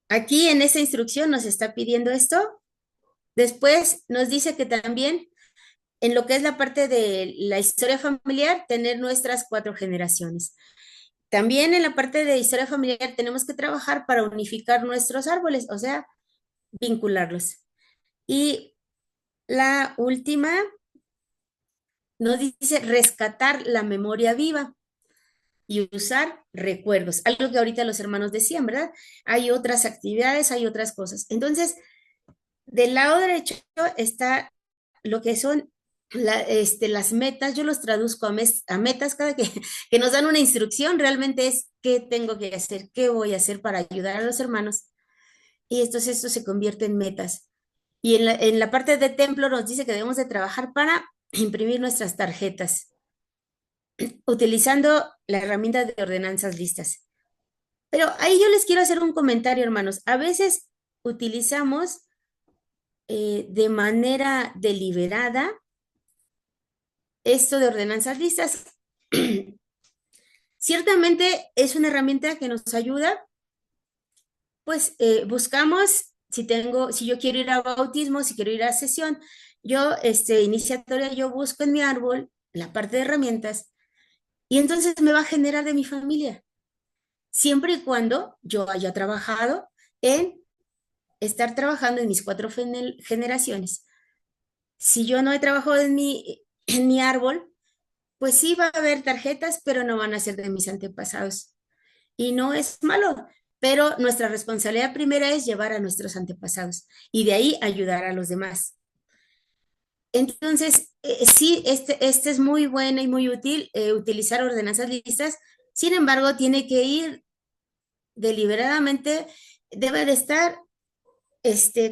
Aquí en esa instrucción nos está pidiendo esto. Después nos dice que también en lo que es la parte de la historia familiar, tener nuestras 4 generaciones. También en la parte de historia familiar tenemos que trabajar para unificar nuestros árboles, o sea, vincularlos. Y la última nos dice rescatar la memoria viva y usar recuerdos, algo que ahorita los hermanos decían, ¿verdad? Hay otras actividades, hay otras cosas. Entonces, del lado derecho está lo que son las metas, yo los traduzco a metas cada que nos dan una instrucción, realmente es qué tengo que hacer, qué voy a hacer para ayudar a los hermanos. Y esto se convierte en metas. Y en la parte de templo nos dice que debemos de trabajar para imprimir nuestras tarjetas, utilizando la herramienta de ordenanzas listas. Pero ahí yo les quiero hacer un comentario, hermanos. A veces utilizamos de manera deliberada esto de ordenanzas listas. Ciertamente es una herramienta que nos ayuda, pues buscamos, si yo quiero ir a bautismo, si quiero ir a sesión, yo, iniciatoria, yo busco en mi árbol la parte de herramientas y entonces me va a generar de mi familia, siempre y cuando yo haya trabajado en estar trabajando en mis 4 generaciones. Si yo no he trabajado en mi árbol, pues sí va a haber tarjetas, pero no van a ser de mis antepasados. Y no es malo, pero nuestra responsabilidad primera es llevar a nuestros antepasados y de ahí ayudar a los demás. Entonces, sí, este es muy bueno y muy útil utilizar ordenanzas listas. Sin embargo, tiene que ir deliberadamente, debe de estar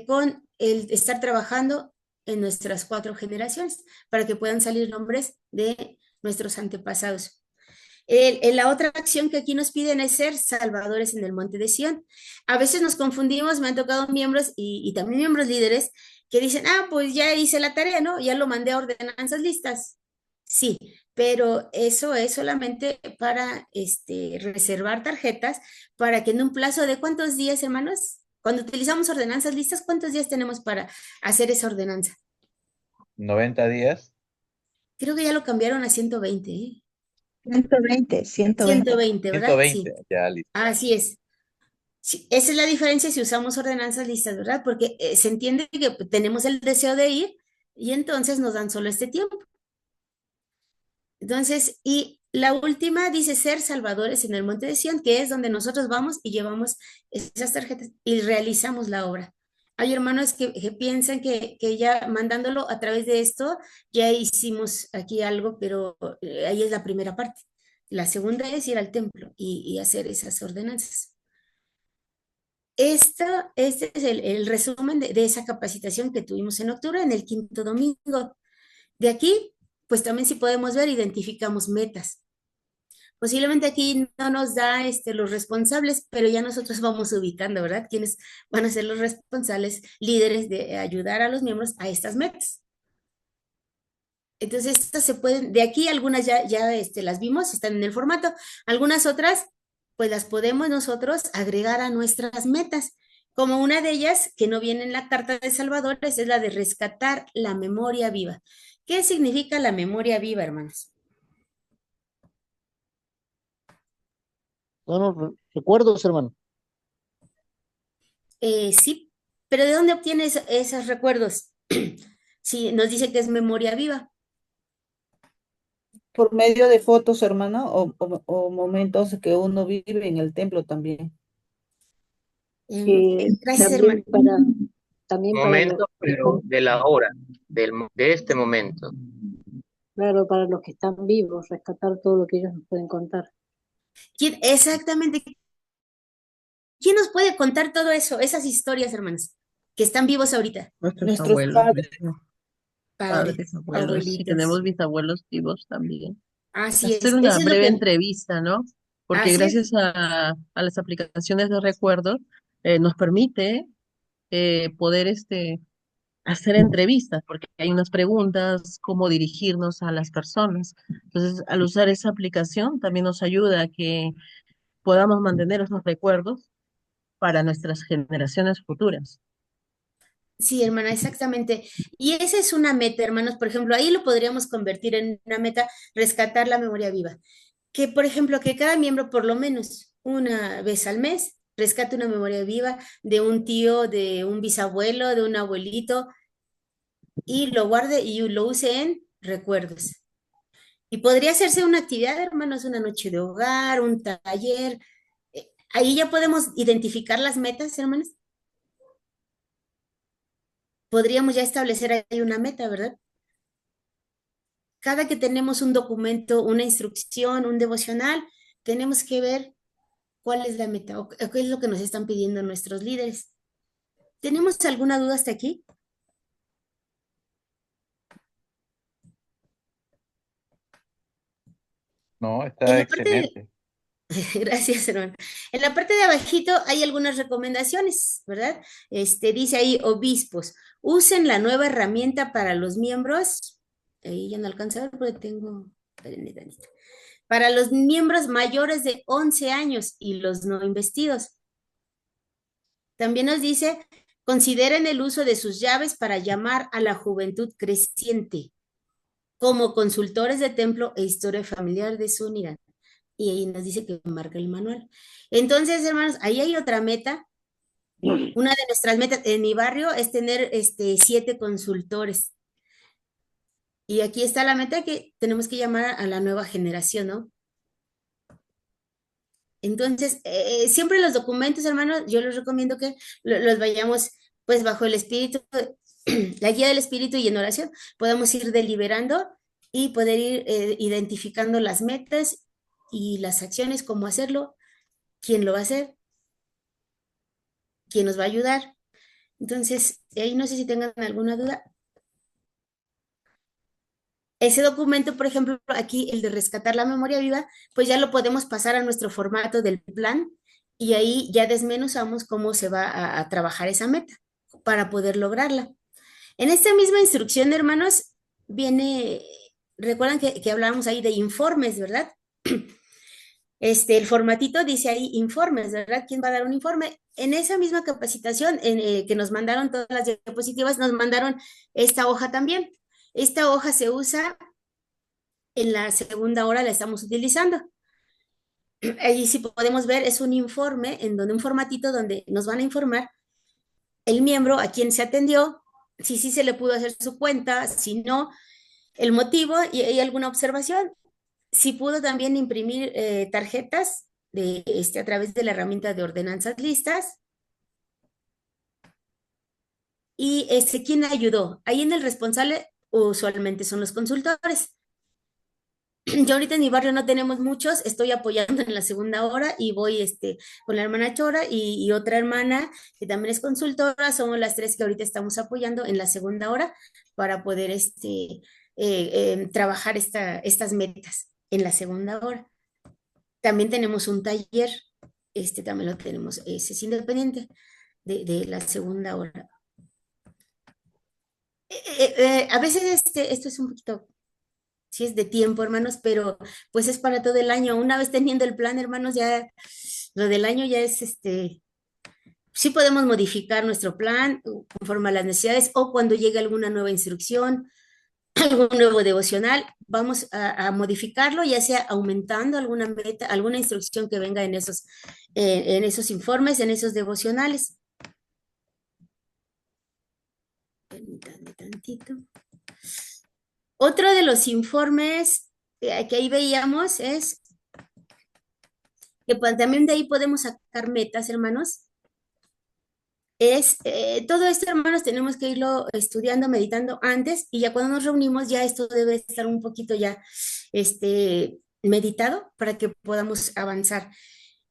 con el estar trabajando en nuestras 4 generaciones para que puedan salir nombres de nuestros antepasados. La otra acción que aquí nos piden es ser salvadores en el monte de Sión. A veces nos confundimos, me han tocado miembros y también miembros líderes que dicen, pues ya hice la tarea, ¿no? Ya lo mandé a ordenanzas listas. Sí, pero eso es solamente para reservar tarjetas para que en un plazo de ¿cuántos días, hermanos? Cuando utilizamos ordenanzas listas, ¿cuántos días tenemos para hacer esa ordenanza? 90 días. Creo que ya lo cambiaron a 120, ¿eh? 120, 120. 120, ¿verdad? 120, Sí, ya listo. así es. Sí, esa es la diferencia si usamos ordenanzas listas, ¿verdad? Porque se entiende que tenemos el deseo de ir y entonces nos dan solo este tiempo. Entonces, y la última dice ser salvadores en el monte de Sión, que es donde nosotros vamos y llevamos esas tarjetas y realizamos la obra. Hay hermanos que piensan que ya mandándolo a través de esto, ya hicimos aquí algo, pero ahí es la primera parte. La segunda es ir al templo y hacer esas ordenanzas. Este es el resumen de esa capacitación que tuvimos en octubre en el 5.º domingo. De aquí, pues también si podemos ver, identificamos metas. Posiblemente aquí no nos da los responsables, pero ya nosotros vamos ubicando, ¿verdad? ¿Quiénes van a ser los responsables, líderes de ayudar a los miembros a estas metas? Entonces, estas se pueden, de aquí algunas ya las vimos, están en el formato, algunas otras, pues las podemos nosotros agregar a nuestras metas, como una de ellas, que no viene en la Carta de Salvadores, es la de rescatar la memoria viva. ¿Qué significa la memoria viva, hermanos? Bueno, recuerdos, hermano. Sí, pero ¿de dónde obtienes esos recuerdos? Sí, nos dice que es memoria viva. Por medio de fotos, hermano, o momentos que uno vive en el templo también. Gracias, hermano. También para los Momento, que pero están, de la hora, de este momento. claro, para los que están vivos, rescatar todo lo que ellos nos pueden contar. Exactamente. ¿Quién nos puede contar todo eso, esas historias, hermanos, que están vivos ahorita? Nuestros Nuestros abuelos, padres, Padres, padres, abuelos, si abuelitos. tenemos bisabuelos vivos también. Así Hacer es, una eso es lo breve que, entrevista, ¿no? Porque así es. gracias a las aplicaciones de recuerdos nos permite poder hacer entrevistas, porque hay unas preguntas, cómo dirigirnos a las personas. Entonces, al usar esa aplicación también nos ayuda a que podamos mantener esos recuerdos para nuestras generaciones futuras. Sí, hermana, exactamente. Y esa es una meta, hermanos. Por ejemplo, ahí lo podríamos convertir en una meta, rescatar la memoria viva. Que, por ejemplo, que cada miembro, por lo menos una vez al mes, rescate una memoria viva de un tío, de un bisabuelo, de un abuelito, y lo guarde y lo use en recuerdos. Y podría hacerse una actividad, hermanos, una noche de hogar, un taller. Ahí ya podemos identificar las metas, hermanos. Podríamos ya establecer ahí una meta, ¿verdad? Cada que tenemos un documento, una instrucción, un devocional, tenemos que ver cuál es la meta o qué es lo que nos están pidiendo nuestros líderes. ¿Tenemos alguna duda hasta aquí? No, En está la parte excelente. Gracias, hermano. En la parte de abajito hay algunas recomendaciones, ¿verdad? Dice ahí, obispos, usen la nueva herramienta para los miembros. Ahí ya no alcanzo a ver porque tengo. Espérenme tantito. Para los miembros mayores de 11 años y los no investidos. También nos dice, consideren el uso de sus llaves para llamar a la juventud creciente como consultores de templo e historia familiar de su unidad. Y ahí nos dice que marca el manual. Entonces, hermanos, ahí hay otra meta. Una de nuestras metas en mi barrio es tener 7 consultores. Y aquí está la meta que tenemos que llamar a la nueva generación, ¿no? Entonces, siempre los documentos, hermanos, yo les recomiendo que los vayamos pues bajo el espíritu, la guía del espíritu y en oración, podamos ir deliberando y poder ir identificando las metas y las acciones, cómo hacerlo, quién lo va a hacer, quién nos va a ayudar. Entonces, ahí no sé si tengan alguna duda. Ese documento, por ejemplo, aquí, el de rescatar la memoria viva, pues ya lo podemos pasar a nuestro formato del plan y ahí ya desmenuzamos cómo se va a trabajar esa meta para poder lograrla. En esta misma instrucción, hermanos, viene, recuerdan que hablábamos ahí de informes, ¿verdad? El formatito dice ahí informes, ¿verdad? ¿Quién va a dar un informe? En esa misma capacitación que nos mandaron todas las diapositivas, nos mandaron esta hoja también. Esta hoja se usa en la segunda hora, la estamos utilizando. Ahí sí podemos ver, es un informe en donde un formatito donde nos van a informar el miembro a quien se atendió, si sí se le pudo hacer su cuenta, si no, el motivo y hay alguna observación. Si pudo también imprimir tarjetas a través de la herramienta de ordenanzas listas. Y quién ayudó. Ahí en el responsable usualmente son los consultores. Yo ahorita en mi barrio no tenemos muchos, estoy apoyando en la segunda hora y voy con la hermana Chora y otra hermana que también es consultora, somos las 3 que ahorita estamos apoyando en la segunda hora para poder trabajar estas metas en la segunda hora. También tenemos un taller, también lo tenemos, ese es independiente de la segunda hora. A veces esto es un poquito, sí es de tiempo, hermanos, pero pues es para todo el año. Una vez teniendo el plan, hermanos, ya lo del año ya es sí podemos modificar nuestro plan conforme a las necesidades o cuando llegue alguna nueva instrucción, algún nuevo devocional, vamos a modificarlo, ya sea aumentando alguna meta, alguna instrucción que venga en esos informes, en esos devocionales. Permítanme tantito. Otro de los informes que ahí veíamos es que también de ahí podemos sacar metas, hermanos. Todo esto, hermanos, tenemos que irlo estudiando, meditando antes y ya cuando nos reunimos ya esto debe estar un poquito ya meditado para que podamos avanzar.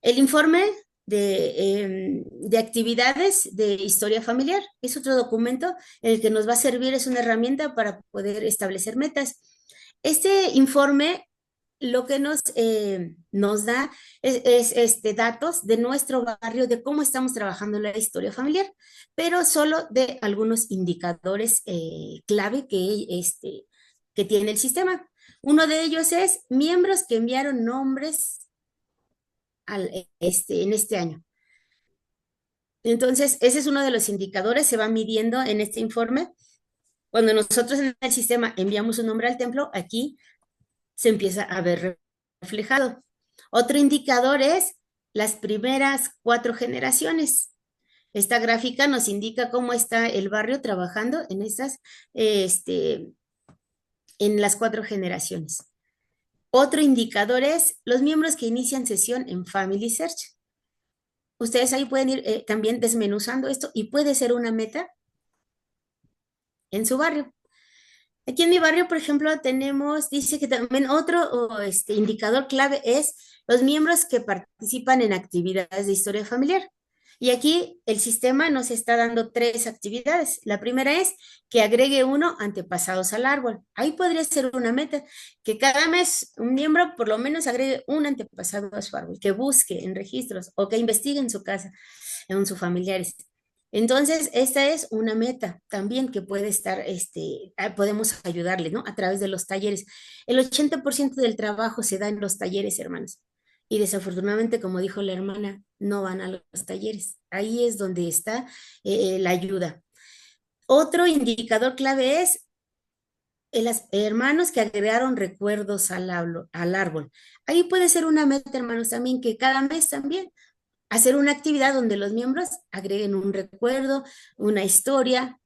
El informe de actividades de historia familiar es otro documento en el que nos va a servir, es una herramienta para poder establecer metas. Este informe lo que nos da es datos de nuestro barrio, de cómo estamos trabajando la historia familiar, pero solo de algunos indicadores clave que tiene el sistema. Uno de ellos es miembros que enviaron nombres en este año. Entonces, ese es uno de los indicadores, se va midiendo en este informe. Cuando nosotros en el sistema enviamos un nombre al templo, aquí se empieza a ver reflejado. Otro indicador es las primeras 4 generaciones. Esta gráfica nos indica cómo está el barrio trabajando en en las 4 generaciones. Otro indicador es los miembros que inician sesión en Family Search. Ustedes ahí pueden ir también desmenuzando esto y puede ser una meta en su barrio. Aquí en mi barrio, por ejemplo, dice que también otro indicador clave es los miembros que participan en actividades de historia familiar. Y aquí el sistema nos está dando 3 actividades. La primera es que agregue 1 antepasados al árbol. Ahí podría ser una meta, que cada mes un miembro por lo menos agregue un antepasado a su árbol, que busque en registros o que investigue en su casa, en sus familiares. Entonces, esta es una meta también que puede estar, podemos ayudarle, ¿no? A través de los talleres. El 80% del trabajo se da en los talleres, hermanos. Y desafortunadamente, como dijo la hermana, no van a los talleres. Ahí es donde está la ayuda. Otro indicador clave es los hermanos que agregaron recuerdos al árbol. Ahí puede ser una meta, hermanos, también que cada mes también hacer una actividad donde los miembros agreguen un recuerdo, una historia.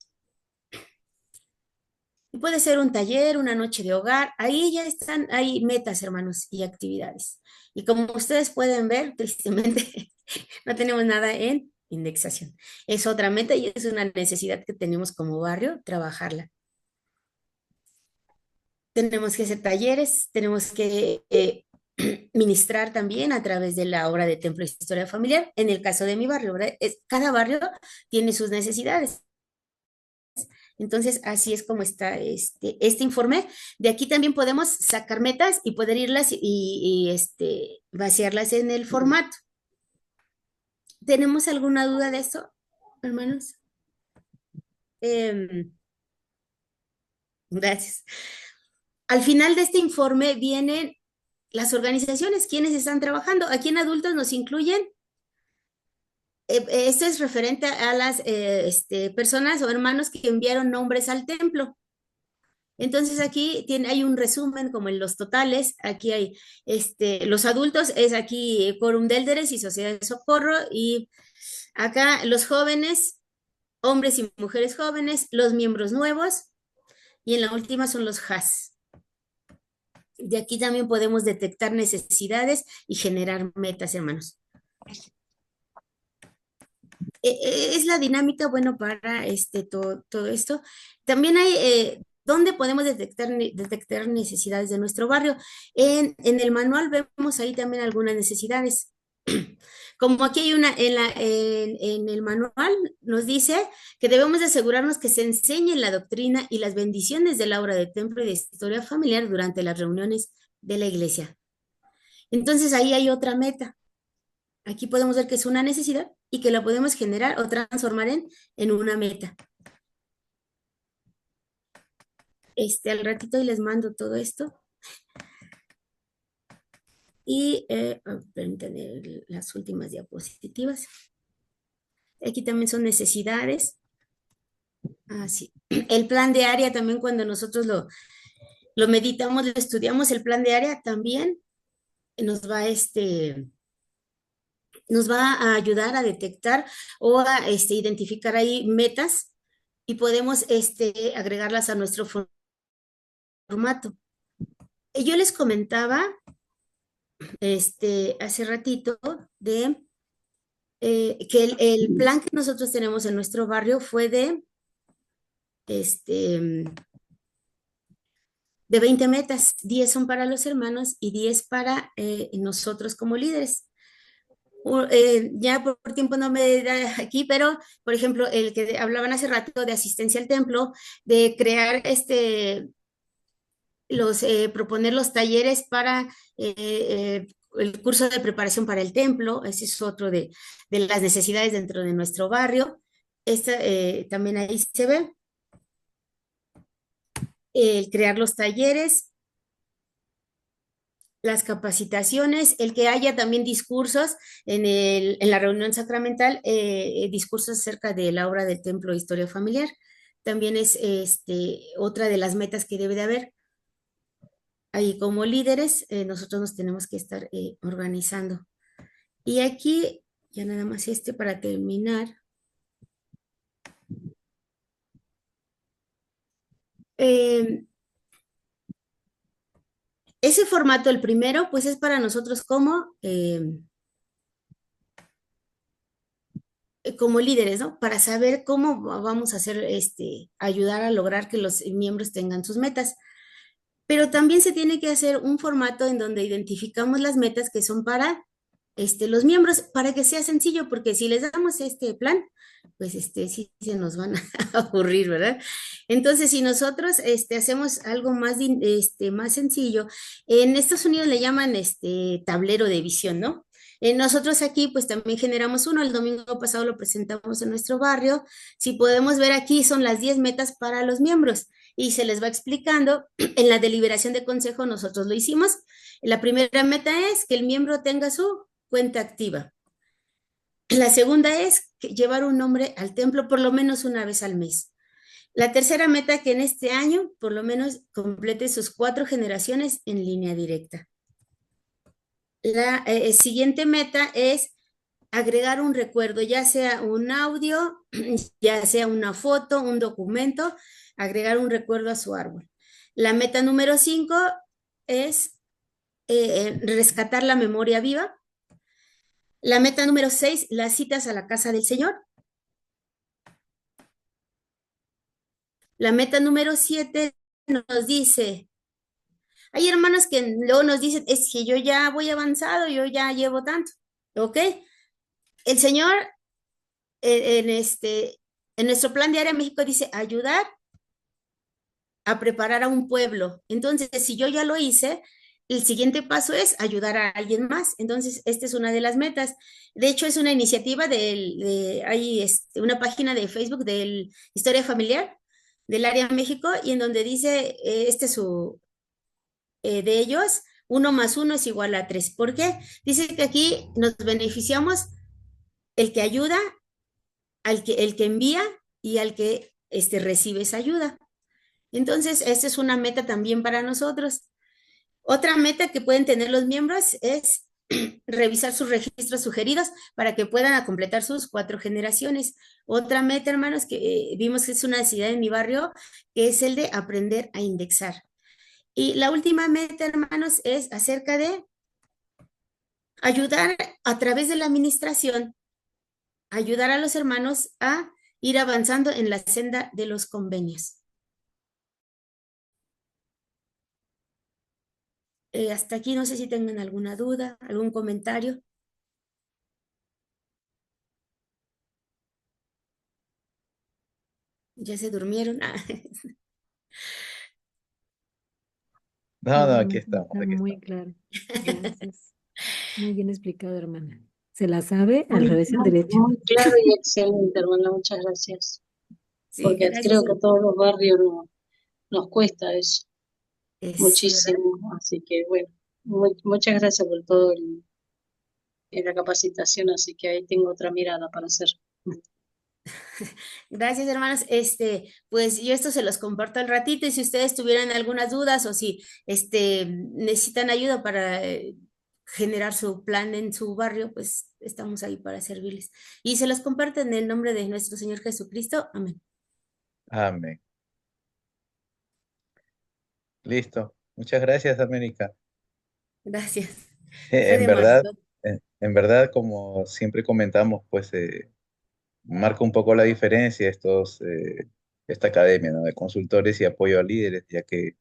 Puede ser un taller, una noche de hogar. Ahí ya están, hay metas, hermanos, y actividades. Y como ustedes pueden ver, tristemente, no tenemos nada en indexación. Es otra meta y es una necesidad que tenemos como barrio, trabajarla. Tenemos que hacer talleres, tenemos que ministrar también a través de la obra de Templo de Historia Familiar. En el caso de mi barrio, ¿verdad? Cada barrio tiene sus necesidades. Entonces, así es como está este informe. De aquí también podemos sacar metas y poder irlas vaciarlas en el formato. ¿Tenemos alguna duda de esto, hermanos? Gracias. Al final de este informe vienen las organizaciones, quienes están trabajando. Aquí en adultos nos incluyen. Esto es referente a las personas o hermanos que enviaron nombres al templo. Entonces aquí hay un resumen como en los totales. Aquí hay los adultos, es aquí Quórum de Élderes y Sociedad de Socorro. Y acá los jóvenes, hombres y mujeres jóvenes, los miembros nuevos. Y en la última son los HAS. De aquí también podemos detectar necesidades y generar metas, hermanos. Es la dinámica, bueno, para todo esto. También hay, ¿dónde podemos detectar necesidades de nuestro barrio? En el manual vemos ahí también algunas necesidades. Como aquí hay una, en el manual nos dice que debemos de asegurarnos que se enseñe la doctrina y las bendiciones de la obra de templo y de historia familiar durante las reuniones de la iglesia. Entonces ahí hay otra meta. Aquí podemos ver que es una necesidad y que la podemos generar o transformar en una meta. Al ratito y les mando todo esto. Y permítanme las últimas diapositivas. Aquí también son necesidades. Sí. El plan de área también cuando nosotros lo meditamos, lo estudiamos, el plan de área también nos va a ayudar a detectar o a identificar ahí metas y podemos agregarlas a nuestro formato. Yo les comentaba hace ratito de que el plan que nosotros tenemos en nuestro barrio fue de 20 metas, 10 son para los hermanos y 10 para nosotros como líderes. Ya por tiempo no me da aquí, pero por ejemplo, el que hablaban hace rato de asistencia al templo, de crear proponer los talleres para el curso de preparación para el templo, ese es otro de las necesidades dentro de nuestro barrio. También ahí se ve. El crear los talleres. las capacitaciones, el que haya también discursos en la reunión sacramental, discursos acerca de la obra del templo de historia familiar. También es otra de las metas que debe de haber. Ahí como líderes, nosotros nos tenemos que estar organizando. Y aquí, ya nada más para terminar. Ese formato, el primero, pues es para nosotros como líderes, ¿no? Para saber cómo vamos a hacer, ayudar a lograr que los miembros tengan sus metas. Pero también se tiene que hacer un formato en donde identificamos las metas que son para los miembros, para que sea sencillo, porque si les damos este plan, pues sí se nos van a aburrir, ¿verdad? Entonces, si nosotros hacemos algo más sencillo, en Estados Unidos le llaman tablero de visión, ¿no? Nosotros aquí pues también generamos uno, el domingo pasado lo presentamos en nuestro barrio. Si podemos ver aquí son las 10 metas para los miembros y se les va explicando. En la deliberación de consejo nosotros lo hicimos. La primera meta es que el miembro tenga su cuenta activa. La segunda es llevar un nombre al templo por lo menos una vez al mes. La tercera meta, que en este año por lo menos complete sus 4 generaciones en línea directa. La siguiente meta es agregar un recuerdo, ya sea un audio, ya sea una foto, un documento, agregar un recuerdo a su árbol. La meta número 5 es rescatar la memoria viva. La meta número 6, las citas a la casa del Señor. La meta número 7 nos dice, hay hermanos que luego nos dicen, es que yo ya voy avanzado, yo ya llevo tanto, ¿ok? El Señor en nuestro plan de Área México dice ayudar a preparar a un pueblo. Entonces, si yo ya lo hice, el siguiente paso es ayudar a alguien más. Entonces, esta es una de las metas. De hecho, es una iniciativa hay una página de Facebook del Historia Familiar del Área México y en donde dice, de ellos, 1 más 1 es igual a 3. ¿Por qué? Dice que aquí nos beneficiamos el que ayuda, el que envía y al que recibe esa ayuda. Entonces, esta es una meta también para nosotros. Otra meta que pueden tener los miembros es revisar sus registros sugeridos para que puedan completar sus 4 generaciones. Otra meta, hermanos, que vimos que es una necesidad en mi barrio, que es el de aprender a indexar. Y la última meta, hermanos, es acerca de ayudar a través de la administración, ayudar a los hermanos a ir avanzando en la senda de los convenios. Hasta aquí no sé si tengan alguna duda, algún comentario. ¿Ya se durmieron? No, aquí Está estamos, aquí muy estamos. claro. Gracias. Muy bien explicado, hermana. Se la sabe al revés y al derecho. Muy claro y excelente, hermana. Muchas gracias. Sí, Porque gracias. creo que a todos los barrios nos cuesta eso Sí, ¿verdad? muchísimo. Así que bueno, muchas gracias por todo la capacitación. Así que ahí tengo otra mirada para hacer. Gracias, hermanos. Pues yo esto se los comparto al ratito y si ustedes tuvieran algunas dudas o si necesitan ayuda para generar su plan en su barrio, pues estamos ahí para servirles. Y se los comparto en el nombre de nuestro Señor Jesucristo. Amén. Amén. Listo. Muchas gracias, América. Gracias. Fue En verdad, demasiado. en verdad, como siempre comentamos, pues marca un poco la diferencia esta academia, ¿no? De consultores y apoyo a líderes, ya que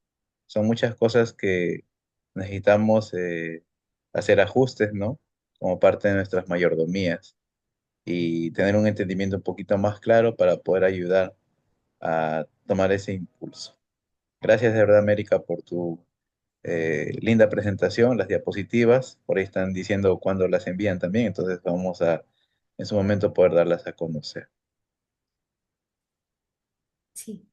son muchas cosas que necesitamos hacer ajustes, ¿no? Como parte de nuestras mayordomías y tener un entendimiento un poquito más claro para poder ayudar a tomar ese impulso. Gracias de verdad, América, por tu linda presentación, las diapositivas, por ahí están diciendo cuándo las envían también, entonces vamos a en su momento poder darlas a conocer. Sí.